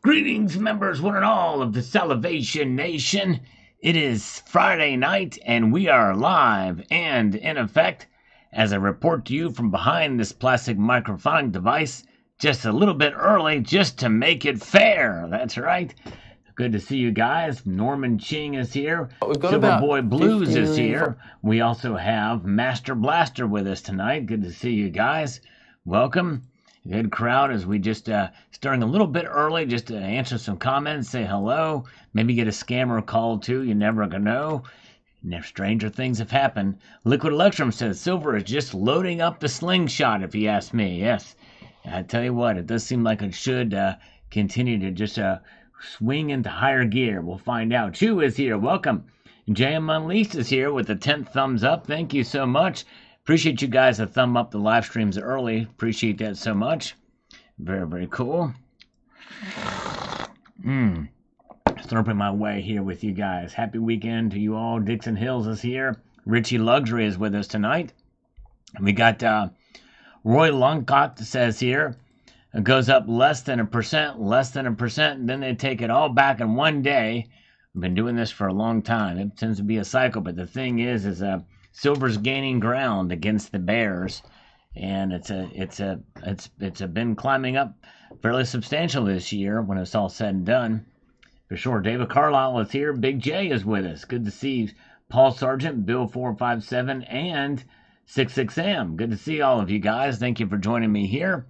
Greetings, members, one and all of the Salivation Nation. It is Friday night, and we are live and in effect as I report to you from behind this plastic microphonic device just a little bit early just to make it fair. That's right. Good to see you guys. Norman Ching is here. We've got Silver about Boy Blues 50 is million here. We also have Master Blaster with us tonight. Good to see you guys. Welcome. Good crowd as we just starting a little bit early just to answer some comments, say hello, maybe get a scammer call too. You never gonna know. Stranger things have happened. Liquid Electrum says silver is just loading up the slingshot, if you ask me. Yes, I tell you what, it does seem like it should continue to just swing into higher gear. We'll find out. Chu is here. Welcome. JM Unleashed is here with the 10th thumbs up. Thank you so much. Appreciate you guys that thumb up the live streams early. Appreciate that so much. Very, very cool. Slurping my way here with you guys. Happy weekend to you all. Dixon Hills is here. Richie Luxury is with us tonight. We got Roy Longcott says here, it goes up less than 1%, and then they take it all back in one day. I've been doing this for a long time. It tends to be a cycle, but the thing is silver's gaining ground against the bears, and it's been climbing up fairly substantial this year when it's all said and done. For sure. David Carlisle is here. Big J is with us. Good to see Paul Sargent, Bill 457, and 66M. Good to see all of you guys. Thank you for joining me here.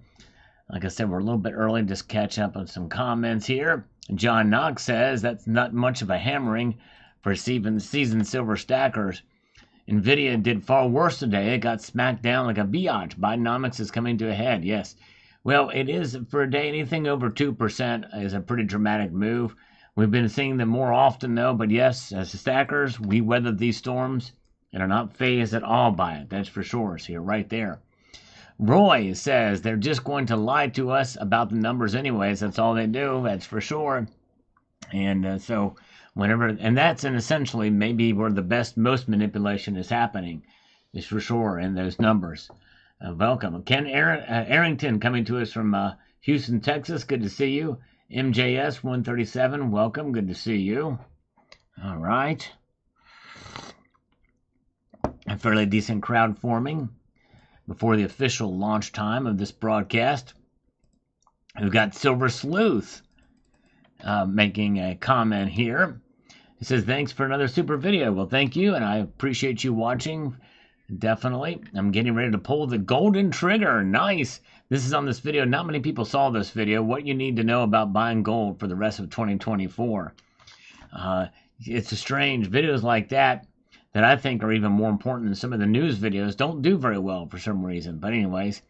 Like I said, we're a little bit early. Just catch up on some comments here. John Knox says that's not much of a hammering for seasoned silver stackers. Nvidia did far worse today. It got smacked down like a biatch. Bidenomics is coming to a head. Yes. Well, it is for a day. Anything over 2% is a pretty dramatic move. We've been seeing them more often, though. But yes, as stackers, we weathered these storms and are not fazed at all by it. That's for sure. So you're right there. Roy says they're just going to lie to us about the numbers anyways. That's all they do. That's for sure. And so whenever, and that's essentially maybe where the most manipulation is happening, is for sure in those numbers. Welcome. Ken Arrington coming to us from Houston, Texas. Good to see you. MJS 137, welcome. Good to see you. All right. A fairly decent crowd forming before the official launch time of this broadcast. We've got Silver Sleuth making a comment here. He says, thanks for another super video. Well, thank you, and I appreciate you watching. Definitely. I'm getting ready to pull the golden trigger. Nice. This is on this video. Not many people saw this video. What you need to know about buying gold for the rest of 2024. It's a strange videos like that I think are even more important than some of the news videos. Don't do very well for some reason. But anyways,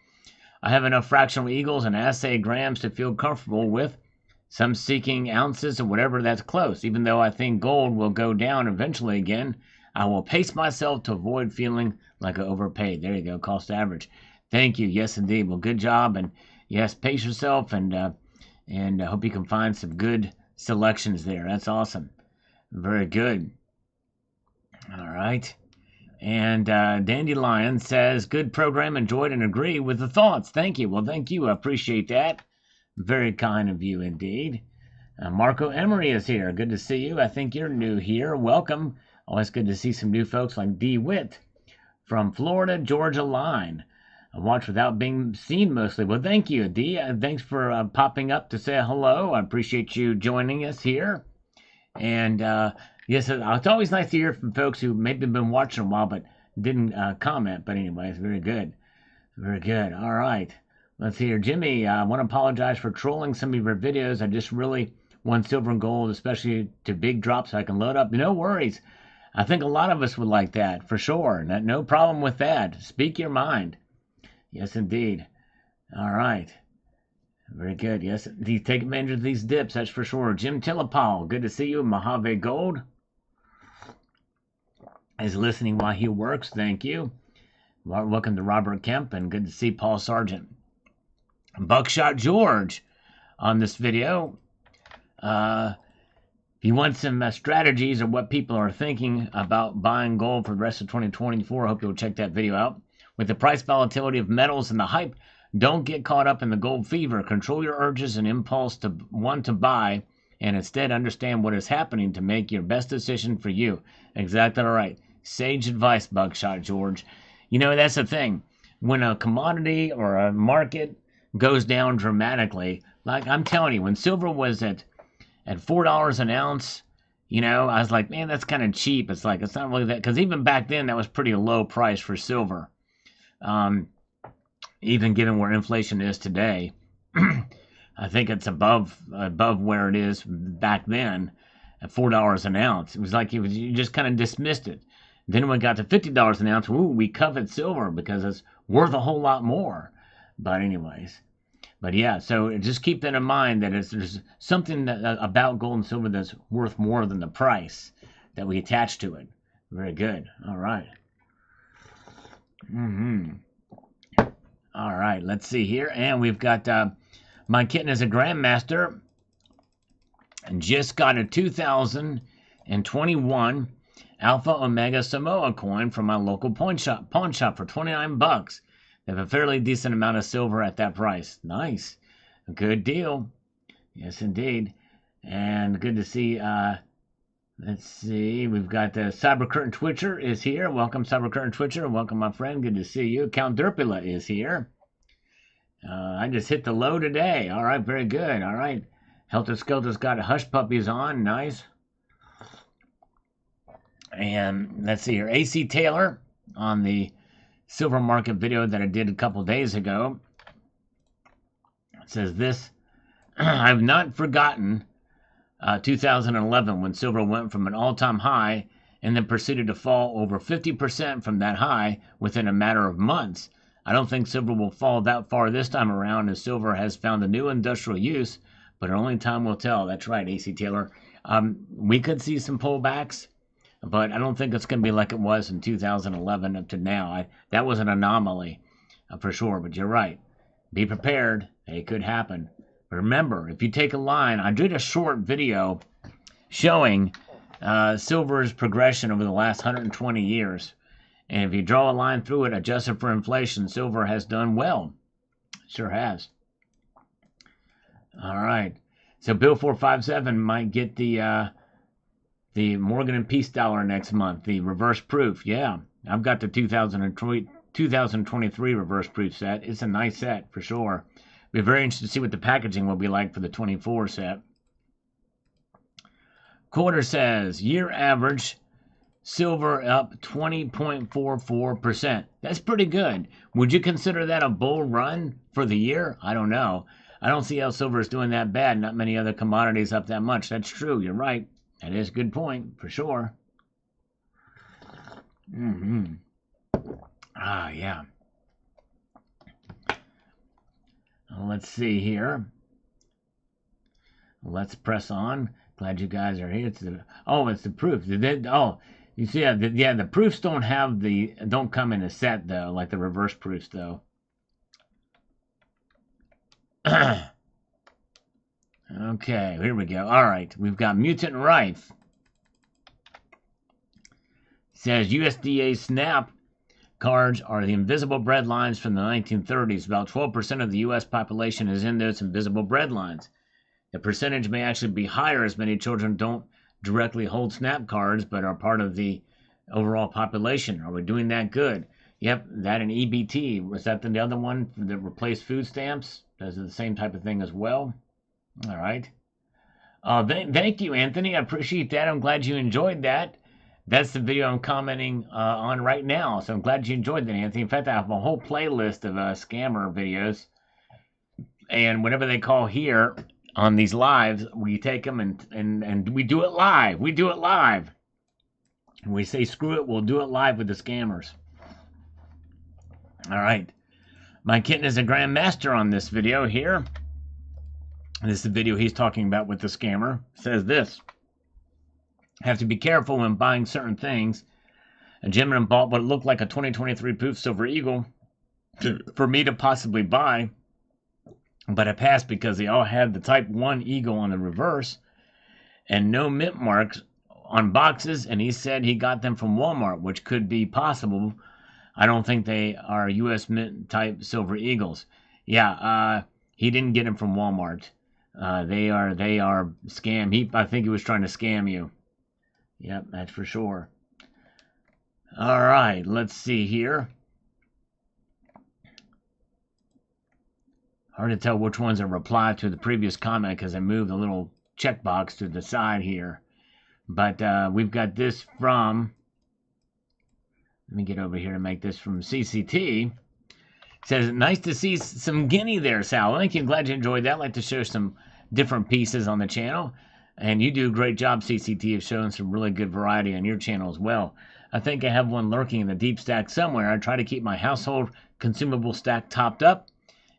I have enough fractional eagles and assay grams to feel comfortable with. Some seeking ounces or whatever that's close. Even though I think gold will go down eventually again, I will pace myself to avoid feeling like I overpaid. There you go, cost average. Thank you. Yes, indeed. Well, good job. And yes, pace yourself, and I hope you can find some good selections there. That's awesome. Very good. All right. And Dandelion says, good program, enjoyed and agree with the thoughts. Thank you. Well, thank you. I appreciate that. Very kind of you indeed. Marco Emery is here. Good to see you. I think you're new here. Welcome. Always good to see some new folks like D. Witt from Florida Georgia line. I watch without being seen mostly. Well, thank you, D. Thanks for popping up to say hello. I appreciate you joining us here. And yes, it's always nice to hear from folks who maybe have been watching a while but didn't comment. But anyways, very good. Very good. All right. Let's hear. Jimmy, I want to apologize for trolling some of your videos. I just really want silver and gold, especially to big drops so I can load up. No worries. I think a lot of us would like that, for sure. No problem with that. Speak your mind. Yes, indeed. All right. Very good. Yes, take advantage of these dips, that's for sure. Jim Tillapal, good to see you. Mojave Gold is listening while he works. Thank you. Welcome to Robert Kemp, and good to see Paul Sargent. Buckshot George on this video. If you want some strategies or what people are thinking about buying gold for the rest of 2024, I hope you'll check that video out. With the price volatility of metals and the hype Don't get caught up in the gold fever. Control your urges and impulse to want to buy, and instead understand what is happening to make your best decision for you. Exactly right. Sage advice, Buckshot George. You know, that's the thing. When a commodity or a market goes down dramatically, like I'm telling you, when silver was at $4 an ounce, you know, I was like, man, that's kind of cheap. It's like, it's not really that, because even back then, that was pretty low price for silver. Even given where inflation is today, I think it's above where it is back then at $4 an ounce. It was like you just kind of dismissed it. Then when it got to $50 an ounce, we covet silver because it's worth a whole lot more. But anyways, but yeah, so just keep that in mind that there's something about gold and silver that's worth more than the price that we attach to it. Very good. All right. All right, let's see here. And we've got my kitten is a grandmaster and just got a 2021 Alpha Omega Samoa coin from my local pawn shop for $29. They have a fairly decent amount of silver at that price. Nice. A good deal. Yes, indeed. And good to see. Let's see. We've got the Cyber Curtain Twitcher is here. Welcome, Cyber Curtain Twitcher. Welcome, my friend. Good to see you. Count Derpula is here. I just hit the low today. All right, very good. All right. Helter Skelter's got Hush Puppies on. Nice. And let's see here. AC Taylor on the silver market video that I did a couple days ago. It says this. I've not forgotten 2011 when silver went from an all-time high and then proceeded to fall over 50% from that high within a matter of months. I don't think silver will fall that far this time around as silver has found a new industrial use, but only time will tell. That's right, AC Taylor. We could see some pullbacks, but I don't think it's going to be like it was in 2011 up to now. That was an anomaly for sure, but you're right. Be prepared. It could happen. But remember, if you take a line, I did a short video showing silver's progression over the last 120 years. And if you draw a line through it, adjusted for inflation, silver has done well. Sure has. All right. So Bill 457 might get the Morgan and Peace dollar next month, the reverse proof. Yeah, I've got the 2023 reverse proof set. It's a nice set for sure. Be very interested to see what the packaging will be like for the 24 set. Quarter says year average silver up 20.44%. That's pretty good. Would you consider that a bull run for the year? I don't know. I don't see how silver is doing that bad. Not many other commodities up that much. That's true. You're right. That is a good point for sure. Ah, yeah. Let's see here. Let's press on. Glad you guys are here. It's the proof. You see, the proofs don't come in a set though, like the reverse proofs though. Okay, here we go. All right, we've got Mutant Rife. It says USDA SNAP cards are the invisible bread lines from the 1930s. About 12% of the U.S. population is in those invisible bread lines. The percentage may actually be higher as many children don't directly hold SNAP cards but are part of the overall population. Are we doing that good? Yep, that and EBT. Was that the other one that replaced food stamps? Those are the same type of thing as well. All right. Thank you, Anthony. I appreciate that. I'm glad you enjoyed that. That's the video I'm commenting on right now. So I'm glad you enjoyed that, Anthony. In fact, I have a whole playlist of scammer videos. And whatever they call here on these lives, we take them and we do it live. We do it live. And we say, screw it, we'll do it live with the scammers. All right. My kitten is a grandmaster on this video here. This is the video he's talking about with the scammer. It says this. Have to be careful when buying certain things. A gentleman bought what looked like a 2023 Poof Silver Eagle for me to possibly buy, but I passed because they all had the Type 1 Eagle on the reverse and no mint marks on boxes, and he said he got them from Walmart, which could be possible. I don't think they are U.S. Mint type Silver Eagles. Yeah, he didn't get them from Walmart. They are scam. I think he was trying to scam you. Yep, that's for sure. All right, let's see here. Hard to tell which one's a reply to the previous comment because I moved the little checkbox to the side here. But we've got this from, let me get over here to make this from CCT. Says, nice to see some Guinea there, Sal. Thank you. Glad you enjoyed that. I'd like to show some different pieces on the channel. And you do a great job, CCT, of showing some really good variety on your channel as well. I think I have one lurking in the deep stack somewhere. I try to keep my household consumable stack topped up.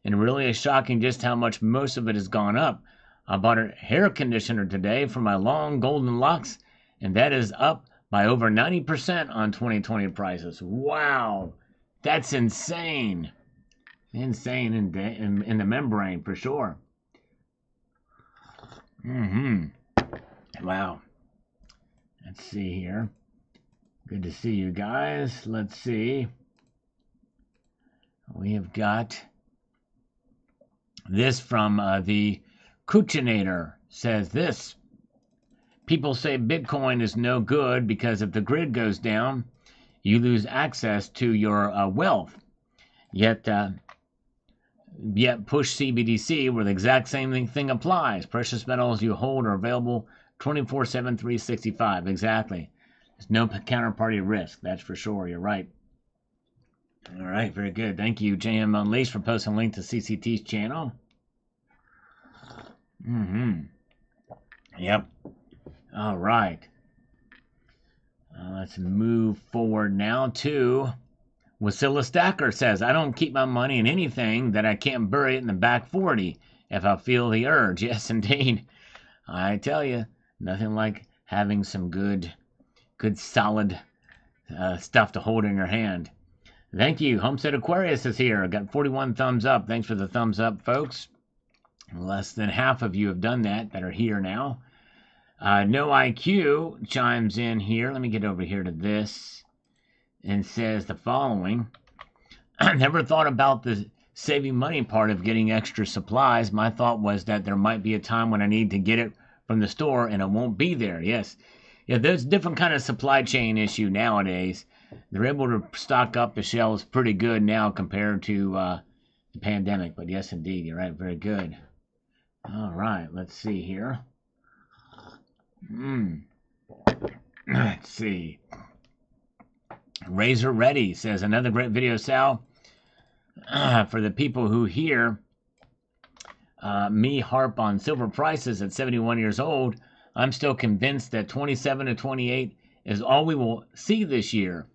And it really is shocking just how much most of it has gone up. I bought a hair conditioner today for my long golden locks, and that is up by over 90% on 2020 prices. Wow, that's insane. Insane in the membrane, for sure. Wow. Let's see here. Good to see you guys. Let's see. We have got this from the Kuchinator. Says this. People say Bitcoin is no good because if the grid goes down, you lose access to your wealth. Yet push CBDC where the exact same thing applies. Precious metals you hold are available 24/7, 365. Exactly. There's no counterparty risk. That's for sure. You're right. All right. Very good. Thank you, JM Unleashed, for posting a link to CCT's channel. Yep. All right. Let's move forward now to Wasilla Stacker says, I don't keep my money in anything that I can't bury it in the back 40 if I feel the urge. Yes, indeed. I tell you, nothing like having some good solid stuff to hold in your hand. Thank you. Homestead Aquarius is here. I got 41 thumbs up. Thanks for the thumbs up, folks. Less than half of you have done that are here now. No IQ chimes in here. Let me get over here to this. And says the following. I never thought about the saving money part of getting extra supplies. My thought was that there might be a time when I need to get it from the store and it won't be there. Yes. Yeah, there's different kind of supply chain issue nowadays. They're able to stock up the shelves pretty good now compared to the pandemic. But yes, indeed, you're right. Very good. All right, let's see here. Let's see. Razor Ready says, another great video, Sal. For the people who hear me harp on silver prices at 71 years old, I'm still convinced that 27 to 28 is all we will see this year.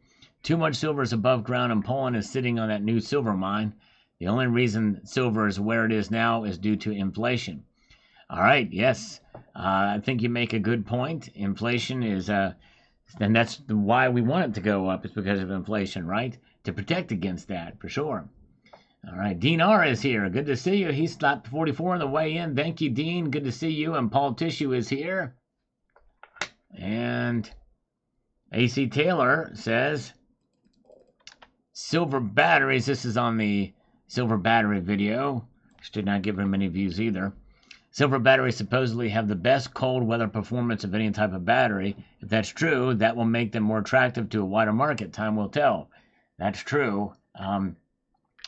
Too much silver is above ground and Poland is sitting on that new silver mine. The only reason silver is where it is now is due to inflation. All right, yes. I think you make a good point. Inflation is, and that's why we want it to go up, is because of inflation, right? To protect against that, for sure. All right, Dean R. is here. Good to see you. He slapped 44 on the way in. Thank you, Dean. Good to see you. And Paul Tissue is here. And AC Taylor says, silver batteries. This is on the silver battery video. Did not give him any views either. Silver batteries supposedly have the best cold weather performance of any type of battery. If that's true, that will make them more attractive to a wider market. Time will tell. That's true.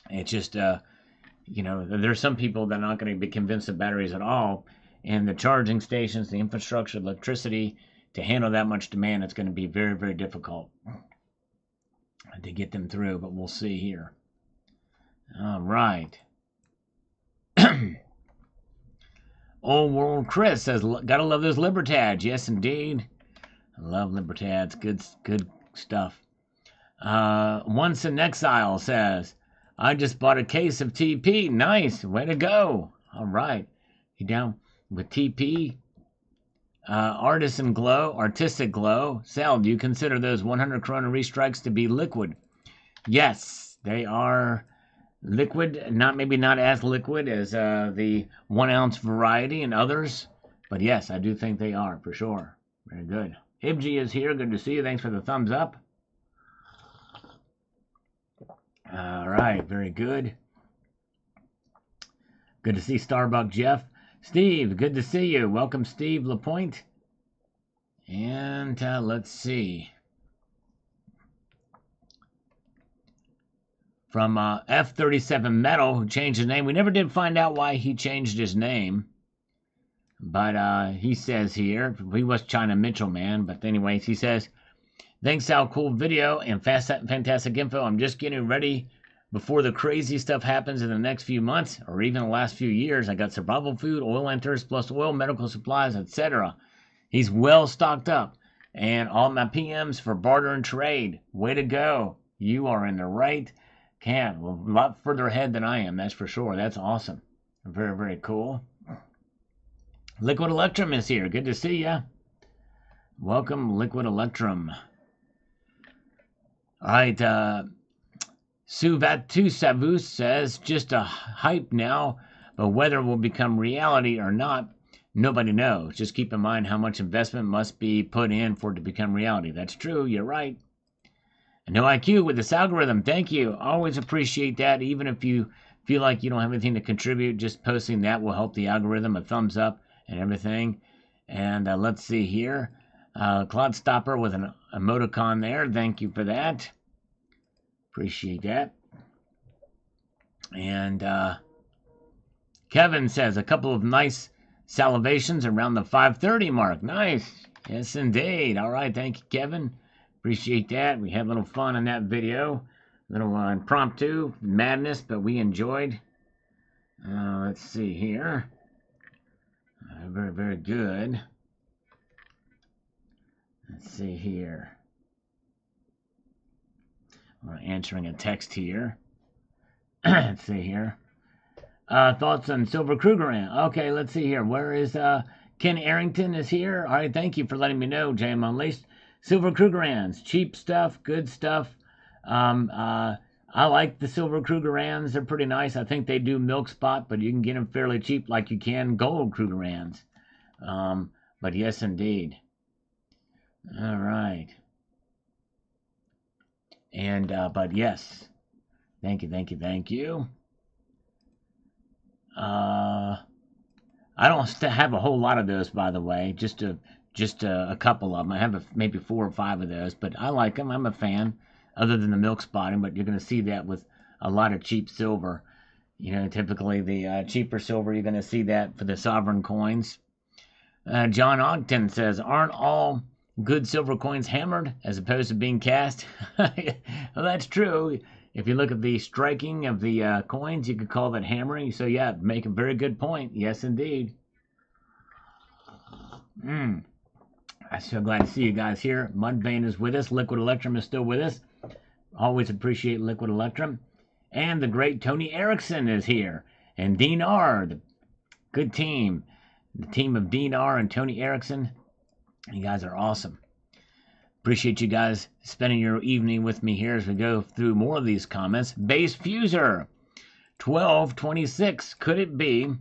It's just, there's some people that are not going to be convinced of batteries at all. And the charging stations, the infrastructure, electricity, to handle that much demand, it's going to be very, very difficult to get them through. But we'll see here. All right. Old World Chris says, gotta love those Libertads. Yes, indeed. I love Libertads. Good stuff. Once in Exile says, I just bought a case of TP. Nice. Way to go. All right. You down with TP? Artisan Glow, Artistic Glow. Sal, do you consider those 100 Corona restrikes to be liquid? Yes, they are liquid, maybe not as liquid as the 1 ounce variety and others, but yes, I do think they are for sure. Very good. Ibji is here. Good to see you. Thanks for the thumbs up. All right, very good. Good to see Starbuck Jeff. Steve, good to see you. Welcome, Steve Lapointe. And let's see. From F37 Metal, who changed his name. We never did find out why he changed his name. But he says here, he was China Mitchell, man. But anyways, he says, thanks, Al. Cool video and fantastic info. I'm just getting ready before the crazy stuff happens in the next few months or even the last few years. I got survival food, oil enters, plus oil, medical supplies, etc. He's well stocked up. And all my PMs for barter and trade. Way to go. You are in the right camp. Well, a lot further ahead than I am, that's for sure. That's awesome. Very, very cool. Liquid Electrum is here. Good to see ya. Welcome, Liquid Electrum. All right, Suvatu Savus says, just a hype now, but whether it will become reality or not, nobody knows. Just keep in mind how much investment must be put in for it to become reality. That's true. You're right. And no IQ with this algorithm. Thank you. Always appreciate that. Even if you feel like you don't have anything to contribute, just posting that will help the algorithm. A thumbs up and everything. And let's see here. Cloud Stopper with an emoticon there. Thank you for that. Appreciate that. And Kevin says, a couple of nice salivations around the 5:30 mark. Nice. Yes, indeed. All right. Thank you, Kevin. Appreciate that. We had a little fun in that video. A little impromptu madness, but we enjoyed. Let's see here. Very, very good. Let's see here. We're answering a text here. Let's see here. Thoughts on Silver Krugerrand? Okay, let's see here. Where is Ken Arrington is here? All right, thank you for letting me know, JM Unleashed. Silver Krugerrands, cheap stuff, good stuff. I like the Silver Krugerrands. They're pretty nice. I think they do milk spot, but you can get them fairly cheap like you can gold Krugerrands. But yes, indeed. All right. And, but yes. Thank you, thank you, thank you. I don't have a whole lot of those, by the way. Just a couple of them. I have maybe 4 or 5 of those, but I like them. I'm a fan, other than the milk spotting, but you're going to see that with a lot of cheap silver. You know, typically the cheaper silver, you're going to see that for the sovereign coins. John Ogden says, aren't all good silver coins hammered as opposed to being cast? Well, that's true. If you look at the striking of the coins, you could call that hammering. So, yeah, make a very good point. Yes, indeed. I'm so glad to see you guys here. Mudvayne is with us. Liquid Electrum is still with us. Always appreciate Liquid Electrum. And the great Tony Erickson is here. And Dean R., the good team. The team of Dean R. and Tony Erickson. You guys are awesome. Appreciate you guys spending your evening with me here as we go through more of these comments. Base Fuser, 1226. Could it be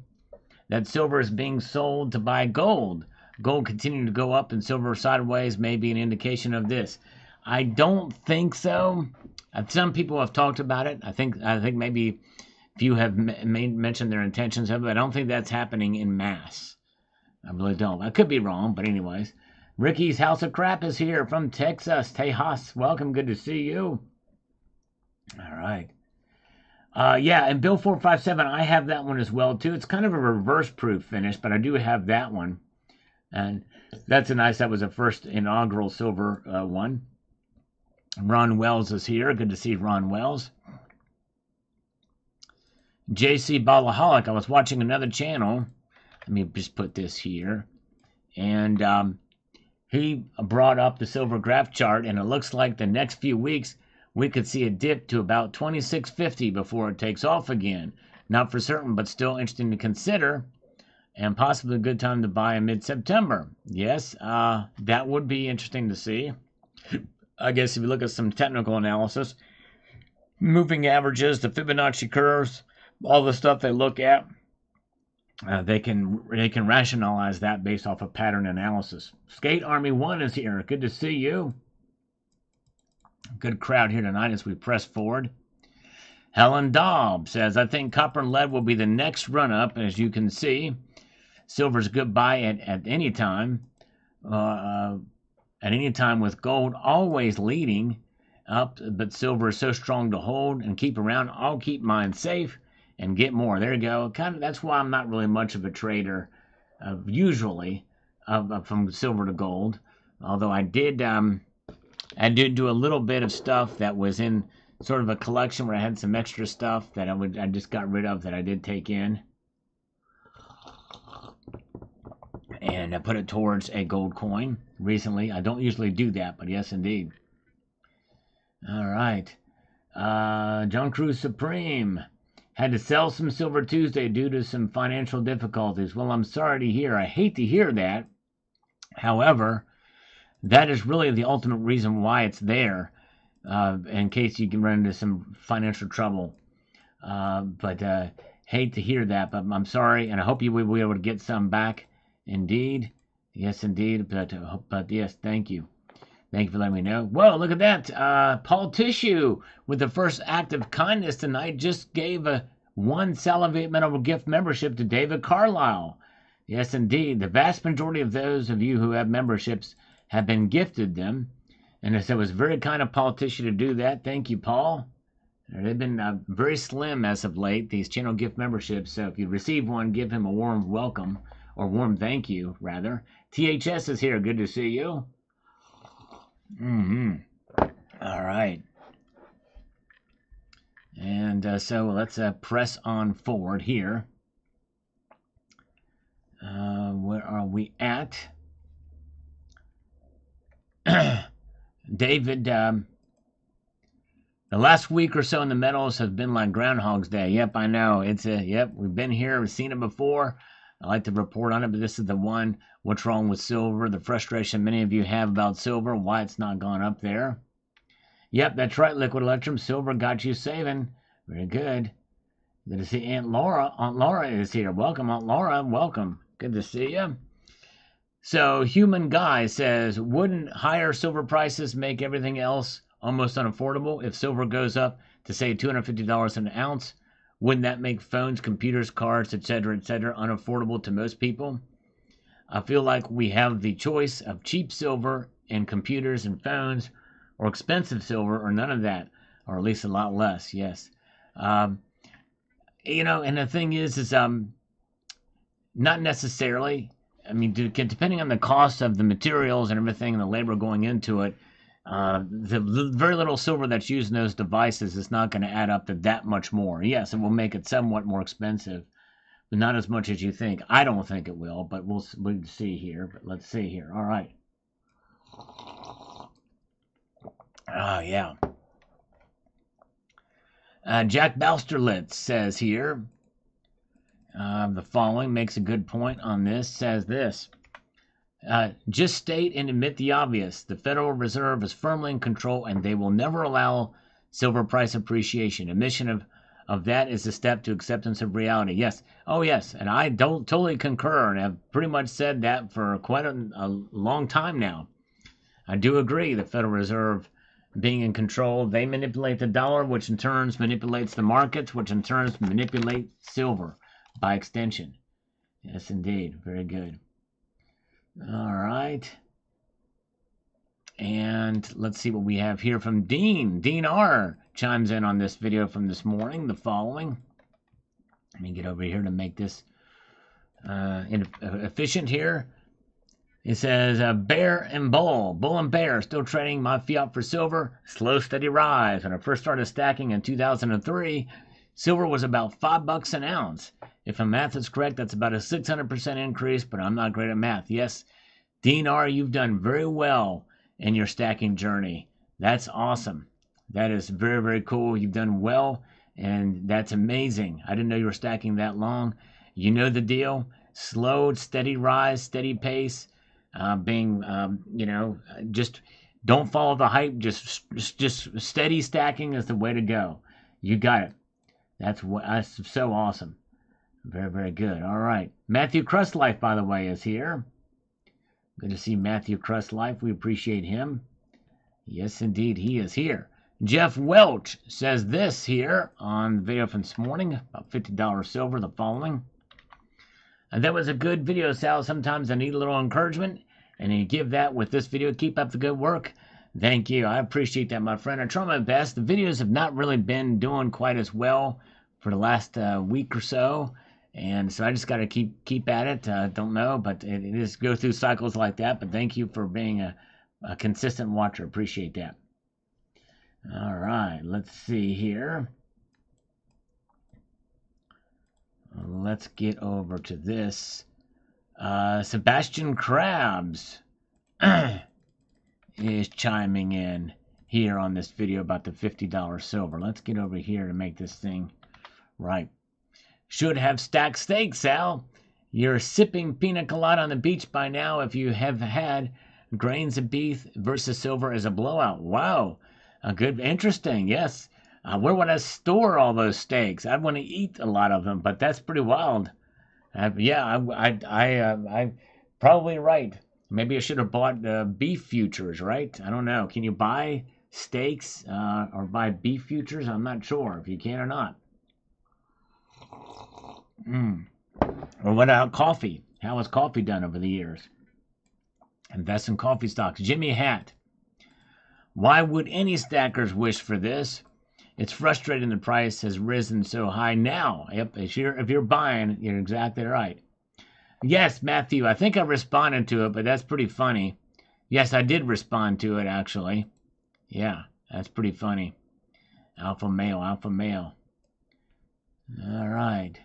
that silver is being sold to buy gold? Gold continuing to go up and silver sideways may be an indication of this. I don't think so. Some people have talked about it. I think maybe a few have mentioned their intentions of it. I don't think that's happening in mass. I really don't. I could be wrong, but anyways. Ricky's House of Crap is here from Texas. Tejas, welcome. Good to see you. All right. Yeah, and Bill 457, I have that one as well, too. It's kind of a reverse proof finish, but I do have that one. And that's a nice, that was a first inaugural silver one. Ron Wells is here. Good to see Ron Wells. JC Ballaholic, I was watching another channel. Let me just put this here. And he brought up the silver graph chart, and it looks like the next few weeks we could see a dip to about 26.50 before it takes off again. Not for certain, but still interesting to consider, and possibly a good time to buy in mid-September. Yes, that would be interesting to see. I guess if you look at some technical analysis, moving averages, the Fibonacci curves, all the stuff they look at, they can rationalize that based off of pattern analysis. Skate Army 1 is here. Good to see you. Good crowd here tonight as we press forward. Helen Daub says, I think copper and lead will be the next run-up. As you can see, silver's a good buy at any time. At any time, with gold always leading up, but silver is so strong to hold and keep around. I'll keep mine safe and get more. There you go. Kind of, that's why I'm not really much of a trader, usually, from silver to gold. Although I did do a little bit of stuff that was in sort of a collection where I had some extra stuff that I just got rid of that I did take in, and I put it towards a gold coin recently. I don't usually do that, but yes, indeed. All right. John Cruz Supreme had to sell some silver Tuesday due to some financial difficulties. Well, I'm sorry to hear. I hate to hear that. However, that is really the ultimate reason why it's there, in case you can run into some financial trouble. But hate to hear that, but I'm sorry, and I hope you will be able to get some back. Indeed. Yes, indeed. But yes, thank you. Thank you for letting me know. Whoa, look at that. Paul Tissue, with the first act of kindness tonight, just gave one Salivate Metal gift membership to David Carlisle. Yes, indeed. The vast majority of those of you who have memberships have been gifted them. And it was very kind of Paul Tissue to do that. Thank you, Paul. They've been very slim as of late, these channel gift memberships. So if you receive one, give him a warm welcome, or warm thank you, rather. THS is here. Good to see you. All right. And so let's press on forward here. Where are we at? David, the last week or so in the metals has been like Groundhog's Day. Yep, I know. Yep, we've been here. We've seen it before. I like to report on it, but this is the one. What's wrong with silver? The frustration many of you have about silver, why it's not gone up there. Yep, that's right, Liquid Electrum. Silver got you saving. Very good. Good to see Aunt Laura. Aunt Laura is here. Welcome, Aunt Laura. Welcome. Good to see you. So, Human Guy says, wouldn't higher silver prices make everything else almost unaffordable? If silver goes up to, say, $250 an ounce, wouldn't that make phones, computers, cars, etc., unaffordable to most people? I feel like we have the choice of cheap silver and computers and phones, or expensive silver, or none of that, or at least a lot less, yes. And the thing is not necessarily. I mean, depending on the cost of the materials and everything and the labor going into it, the very little silver that's used in those devices is not going to add up to that much more. Yes, it will make it somewhat more expensive, but not as much as you think. I don't think it will, but we'll see here. But let's see here. All right. Oh, yeah. Jack Balsterlitz says here, the following makes a good point on this, says this. Just state and admit the obvious. The Federal Reserve is firmly in control, and they will never allow silver price appreciation. Admission of that is a step to acceptance of reality. Yes. Oh, yes. And I don't totally concur, and I've pretty much said that for quite a long time now. I do agree. The Federal Reserve being in control, they manipulate the dollar, which in turn manipulates the markets, which in turn manipulate silver by extension. Yes, indeed. Very good. All right. And let's see what we have here from Dean. Dean R. chimes in on this video from this morning, the following. Let me get over here to make this efficient here. It says, bear and bull and bear, still trading my fiat for silver, slow, steady rise. When I first started stacking in 2003, silver was about $5 an ounce. If my math is correct, that's about a 600% increase, but I'm not great at math. Yes, Dean R., you've done very well in your stacking journey. That's awesome. That is very, very cool. You've done well, and that's amazing. I didn't know you were stacking that long. You know the deal. Slow, steady rise, steady pace. Just don't follow the hype. Just steady stacking is the way to go. You got it. That's so awesome. Very, very good. All right. Matthew Crustlife, by the way, is here. Good to see Matthew Crustlife. We appreciate him. Yes, indeed, he is here. Jeff Welch says this here on the video from this morning about $50 silver, the following. And that was a good video, Sal. Sometimes I need a little encouragement, and you give that with this video. Keep up the good work. Thank you. I appreciate that, my friend. I try my best. The videos have not really been doing quite as well for the last week or so, and so I just got to keep at it. Don't know, but it is go through cycles like that. But thank you for being a consistent watcher. Appreciate that. All right, let's see here. Let's get over to this. Sebastian Krabs is chiming in here on this video about the $50 silver. Let's get over here to make this thing right. Should have stacked steaks, Sal. You're sipping pina colada on the beach by now if you have had grains of beef versus silver as a blowout. Wow. Good, interesting, yes. Where would I store all those steaks? I'd want to eat a lot of them, but that's pretty wild. I probably right. Maybe I should have bought beef futures, right? I don't know. Can you buy steaks or buy beef futures? I'm not sure if you can or not. Or what about coffee? How has coffee done over the years? Invest in coffee stocks. Jimmy Hatt. Why would any stackers wish for this? It's frustrating the price has risen so high now. Yep, if you're buying, you're exactly right. Yes, Matthew, I think I responded to it, but that's pretty funny. Yes, I did respond to it, actually. Yeah, that's pretty funny. Alpha male, alpha male. All right.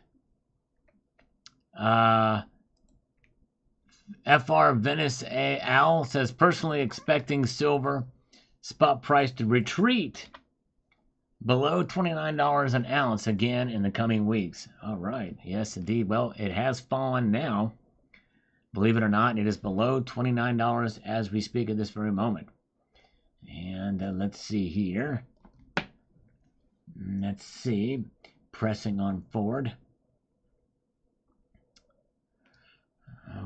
FR Venice Al says, personally expecting silver spot price to retreat below $29 an ounce again in the coming weeks. All right. Yes, indeed. Well, it has fallen now. Believe it or not, it is below $29 as we speak at this very moment. And let's see here. Let's see. Pressing on forward.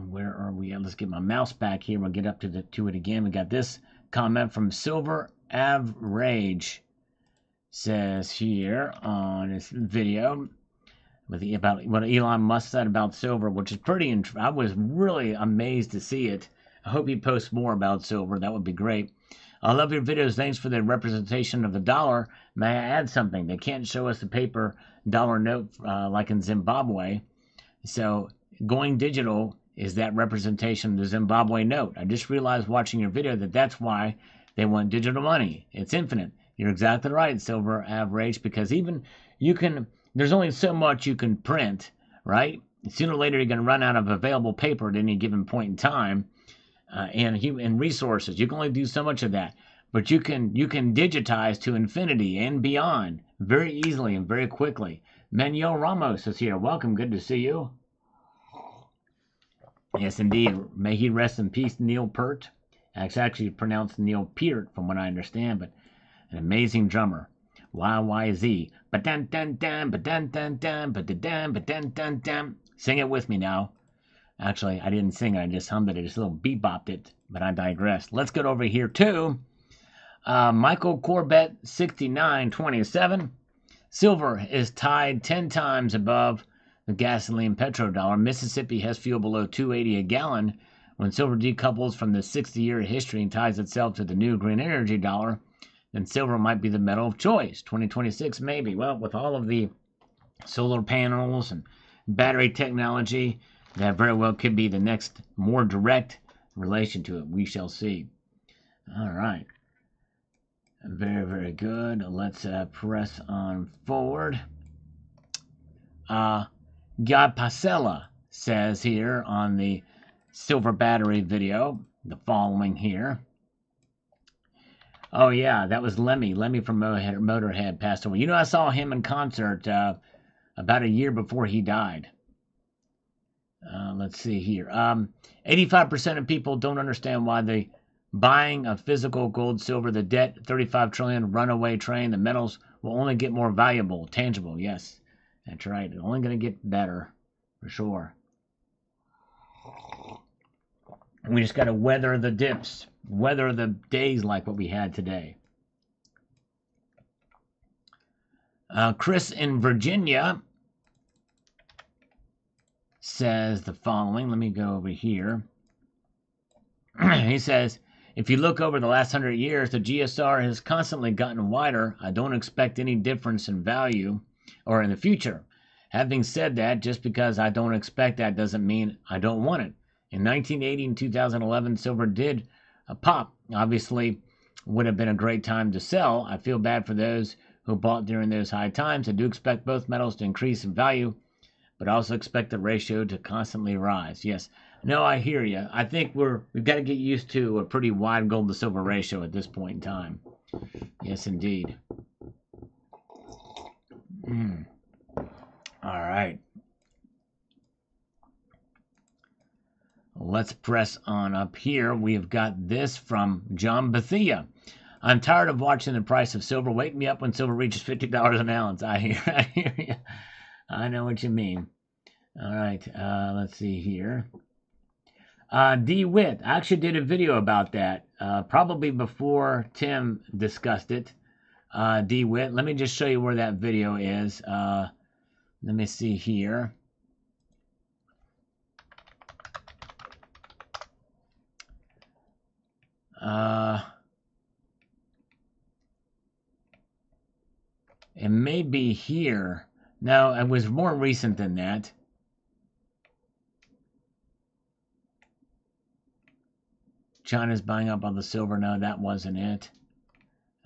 Where are we at? Let's get my mouse back here. We'll get up to it again. We got this comment from Silver Average. Says here on this video about what Elon Musk said about silver, which is pretty I was really amazed to see it. I hope he posts more about silver. That would be great. I love your videos. Thanks for the representation of the dollar. May I add something? They can't show us the paper dollar note like in Zimbabwe. So going digital is that representation of the Zimbabwe note. I just realized watching your video that that's why they want digital money. It's infinite. You're exactly right, Silver Average, because even there's only so much you can print, right? Sooner or later, you're going to run out of available paper at any given point in time, and resources. You can only do so much of that, but you can digitize to infinity and beyond very easily and very quickly. Manuel Ramos is here. Welcome. Good to see you. Yes, indeed. May he rest in peace, Neil Peart. It's actually pronounced Neil Peart, from what I understand, but an amazing drummer. YYZ. Ba-dun-dun-dun, ba-dun-dun-dun, ba-da-dun, ba-dun-dun-dun. Sing it with me now. Actually, I didn't sing it. I just hummed it. I just a little bebopped it, but I digress. Let's get over here to Michael Corbett, 69.27. Silver is tied 10 times above the gasoline petrodollar. Mississippi has fuel below $2.80 a gallon. When silver decouples from the 60-year history and ties itself to the new green energy dollar, then silver might be the metal of choice. 2026, maybe. Well, with all of the solar panels and battery technology, that very well could be the next more direct relation to it. We shall see. All right. Very, very good. Let's press on forward. Guy Pasella says here on the silver battery video, the following here. Oh, yeah, that was Lemmy. Lemmy from Motorhead passed away. You know, I saw him in concert about a year before he died. Let's see here. 85% of people don't understand why the buying of physical gold, silver, the debt, 35 trillion, runaway train, the metals will only get more valuable, tangible. Yes, that's right. It's only going to get better, for sure. We just got to weather the dips, weather the days like what we had today. Chris in Virginia says the following. Let me go over here. He says, if you look over the last 100 years, the GSR has constantly gotten wider. I don't expect any difference in value or in the future. Having said that, just because I don't expect that doesn't mean I don't want it. In 1980 and 2011, silver did a pop. Obviously, would have been a great time to sell. I feel bad for those who bought during those high times. I do expect both metals to increase in value, but I also expect the ratio to constantly rise. Yes. No, I hear you. I think we've got to get used to a pretty wide gold to silver ratio at this point in time. Yes, indeed. All right. Let's press on up here. We've got this from John Bethia. I'm tired of watching the price of silver. Wake me up when silver reaches $50 an ounce. I hear you. I know what you mean. All right. Let's see here. DeWitt. I actually did a video about that, probably before Tim discussed it. DeWitt. Let me just show you where that video is. Let me see here. It may be here. No, it was more recent than that. China's buying up all the silver. No, that wasn't it.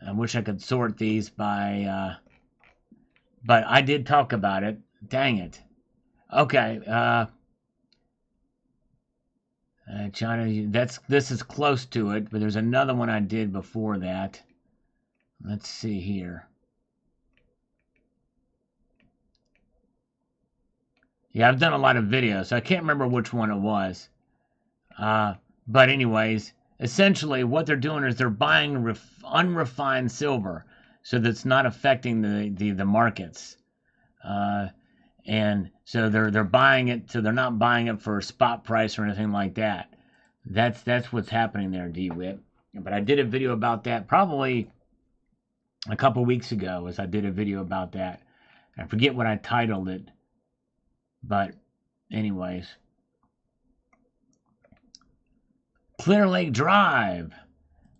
I wish I could sort these by, but I did talk about it. Dang it. Okay. China, this is close to it, but there's another one I did before that. Let's see here. Yeah, I've done a lot of videos, so I can't remember which one it was. But anyways, essentially what they're doing is they're buying unrefined silver, so that's not affecting the markets. And so they're buying it, so they're not buying it for a spot price or anything like that. That's what's happening there, DeWitt. But I did a video about that probably a couple weeks ago. As I did a video about that. I forget what I titled it, but anyways. Clear Lake Drive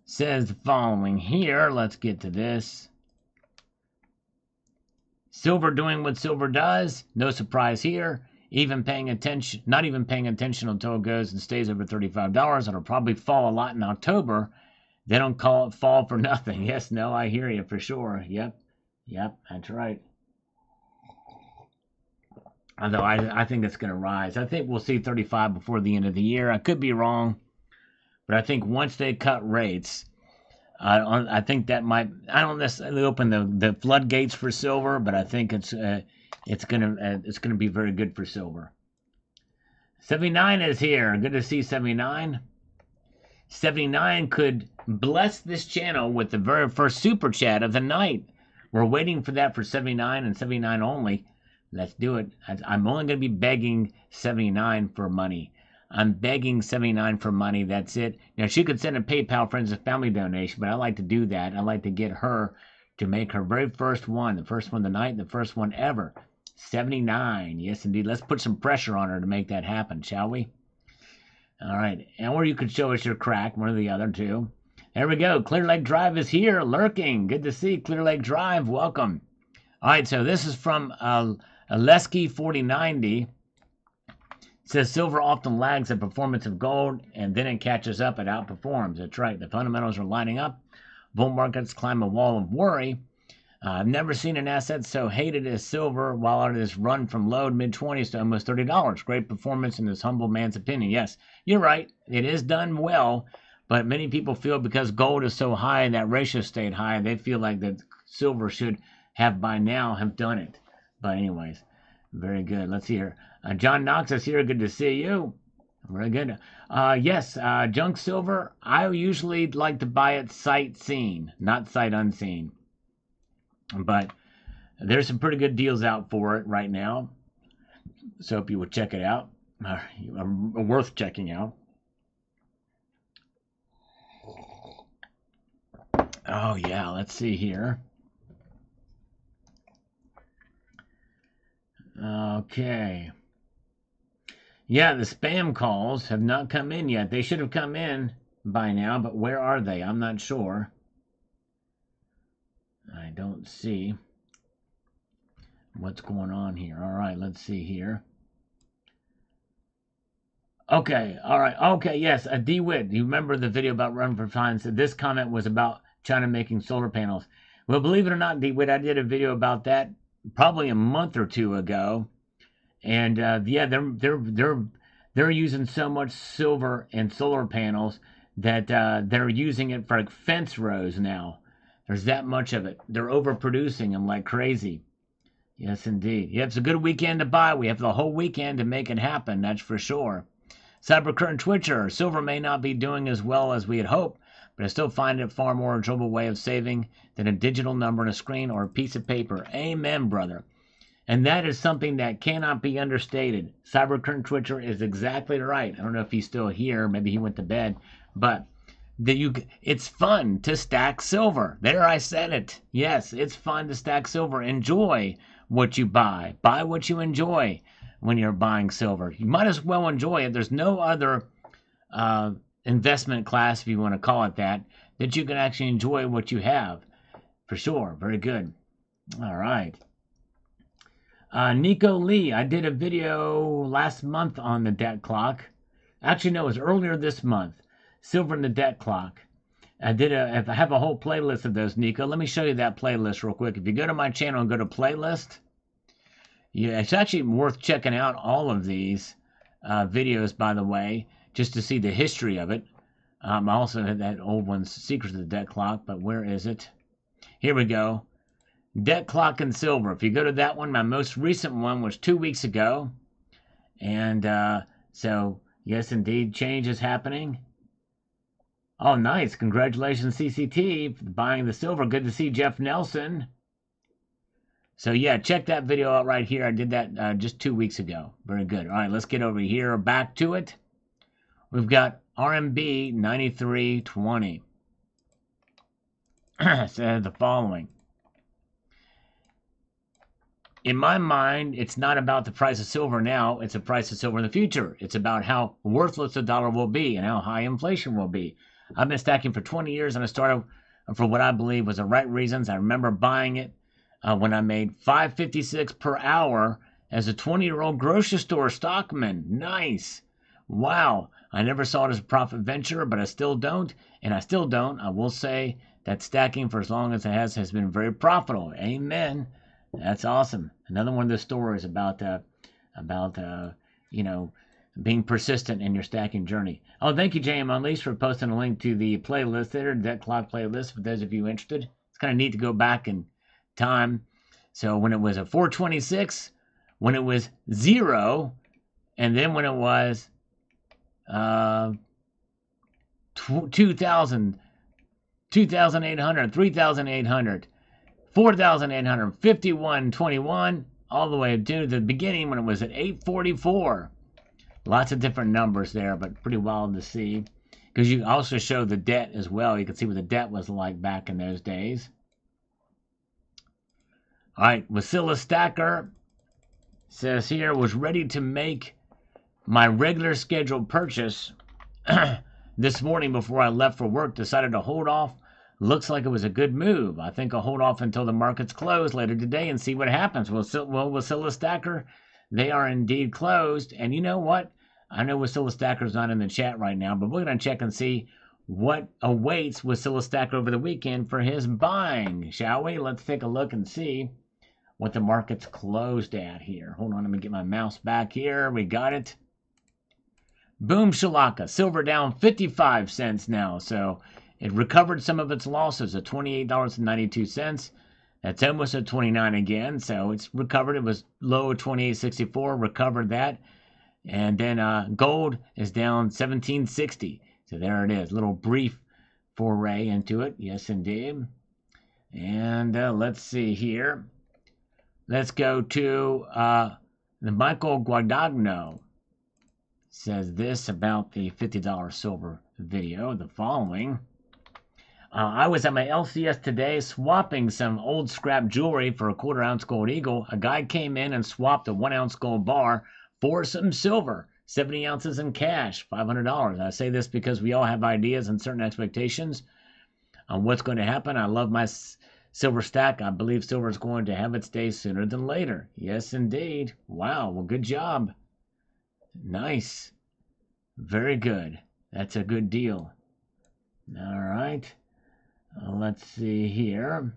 says the following here. Let's get to this. Silver doing what silver does. No surprise here. Even paying attention, not even paying attention until it goes and stays over $35. It'll probably fall a lot in October. They don't call it fall for nothing. Yes, no, I hear you for sure. Yep, that's right. Although I think it's going to rise. I think we'll see 35 before the end of the year. I could be wrong. But I think once they cut rates, I think that might. I don't necessarily open the floodgates for silver, but I think it's gonna be very good for silver. 79 is here. Good to see 79. 79 could bless this channel with the very first super chat of the night. We're waiting for that for 79 and 79 only. Let's do it. I'm only going to be begging 79 for money. I'm begging 79 for money. That's it. Now, she could send a PayPal Friends and Family donation, but I like to do that. I like to get her to make her very first one, the first one tonight, the first one ever. 79. Yes, indeed. Let's put some pressure on her to make that happen, shall we? All right. And or you could show us your crack, one or the other, too. There we go. Clear Lake Drive is here, lurking. Good to see Clear Lake Drive. Welcome. All right, so this is from Aleski 4090. It says silver often lags the performance of gold, and then it catches up. It outperforms. That's right. The fundamentals are lining up. Bull markets climb a wall of worry. I've never seen an asset so hated as silver while it has run from low to mid-20s to almost $30. Great performance in this humble man's opinion. Yes, you're right. It is done well, but many people feel because gold is so high and that ratio stayed high, they feel like that silver should have by now have done it. But anyways, very good. Let's see here. John Knox is here. Good to see you. Very good. Yes, junk silver. I usually like to buy it sight seen, not sight unseen. But there's some pretty good deals out for it right now. So if you would check it out, worth checking out. Oh yeah, let's see here. Okay. Yeah, the spam calls have not come in yet. They should have come in by now, but where are they? I'm not sure. I don't see what's going on here. All right, let's see here. Okay, all right. Okay, yes, DeWitt. You remember the video about Run for Fines? This comment was about China making solar panels. Well, believe it or not, DeWitt, I did a video about that probably a month or two ago, and yeah, they're using so much silver in solar panels that they're using it for like fence rows now. There's that much of it. They're overproducing them like crazy. Yes, indeed. Yeah, it's a good weekend to buy. We have the whole weekend to make it happen. That's for sure. Cybercurrent Twitcher, silver may not be doing as well as we had hoped, but I still find it a far more enjoyable way of saving than a digital number on a screen or a piece of paper. Amen, brother. And that is something that cannot be understated. Cybercurrent Twitcher is exactly right. I don't know if he's still here. Maybe he went to bed. But it's fun to stack silver. There, I said it. Yes, it's fun to stack silver. Enjoy what you buy. Buy what you enjoy when you're buying silver. You might as well enjoy it. There's no other investment class, if you want to call it that you can actually enjoy what you have. For sure. Very good. All right. Nico Lee, I did a video last month on the debt clock. Actually, no, it was earlier this month. Silver in the debt clock. I have a whole playlist of those, Nico. Let me show you that playlist real quick. If you go to my channel and go to playlist, yeah, it's actually worth checking out all of these videos, by the way, just to see the history of it. I also had that old one, Secrets of the Debt Clock, but where is it? Here we go. Debt Clock and Silver. If you go to that one, my most recent one was 2 weeks ago. And so, yes, indeed, change is happening. Oh, nice. Congratulations, CCT, for buying the silver. Good to see Jeff Nelson. So, yeah, check that video out right here. I did that just 2 weeks ago. Very good. All right, let's get over here. Back to it. We've got RMB 93.20. Said the following. In my mind, it's not about the price of silver now. It's the price of silver in the future. It's about how worthless the dollar will be and how high inflation will be. I've been stacking for 20 years, and I started for what I believe was the right reasons. I remember buying it when I made $5.56 per hour as a 20-year-old grocery store stockman. Nice. Wow. I never saw it as a profit venture, but I still don't, and I still don't. I will say that stacking for as long as it has been very profitable. Amen. That's awesome. Another one of the stories about being persistent in your stacking journey. Oh, thank you, JM Unleashed, for posting a link to the playlist there, Debt Clock playlist, for those of you interested. It's kind of neat to go back in time. So when it was a 426, when it was 0, and then when it was 2,000, 2,800, 3,800, 4,800, 51.21, all the way to the beginning when it was at 844. Lots of different numbers there, but pretty wild to see. Because you also show the debt as well. You can see what the debt was like back in those days. All right, Wasilla Stacker says here, was ready to make my regular scheduled purchase this morning before I left for work. Decided to hold off. Looks like it was a good move. I think I'll hold off until the markets close later today and see what happens. Well, Wasilla Stacker, they are indeed closed. And you know what? I know Wasilla Stacker's not in the chat right now, but we're going to check and see what awaits Wasilla Stacker over the weekend for his buying, shall we? Let's take a look and see what the market's closed at here. Hold on, let me get my mouse back here. We got it. Boom shalaka. Silver down 55 cents now. So it recovered some of its losses at $28.92. That's almost at 29 again. So it's recovered. It was low at 28.64. Recovered that. And then gold is down 17.60. So there it is. Little brief foray into it. Yes, indeed. And let's see here. Let's go to the Michael Guadagno. Says this about the $50 silver video. The following. I was at my LCS today swapping some old scrap jewelry for a 1/4 ounce gold eagle. A guy came in and swapped a 1 ounce gold bar for some silver, 70 ounces in cash, $500. I say this because we all have ideas and certain expectations on what's going to happen. I love my silver stack. I believe silver is going to have its day sooner than later. Yes, indeed. Wow. Well, good job. Nice. Very good. That's a good deal. All right. Let's see here.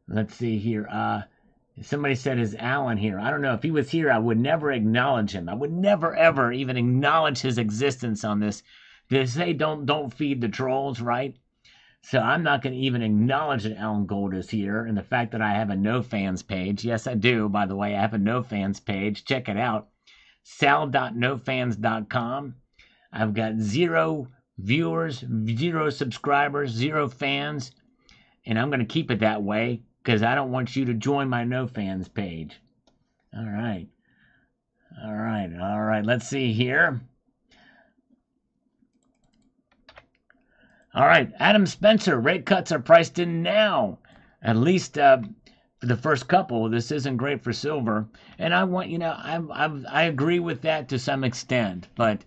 Let's see here. Somebody said, is Alan here? I don't know. If he was here, I would never acknowledge him. I would never, ever even acknowledge his existence on this. They say don't feed the trolls, right? So I'm not going to even acknowledge that Alan Gold is here. And the fact that I have a no fans page. Yes, I do, by the way. I have a no fans page. Check it out. sal.nofans.com. I've got 0 viewers, 0 subscribers, 0 fans. And I'm going to keep it that way because I don't want you to join my no fans page. All right. All right. All right. Let's see here. All right. Adam Spencer, rate cuts are priced in now. At least for the first couple. This isn't great for silver. And I want, I agree with that to some extent, but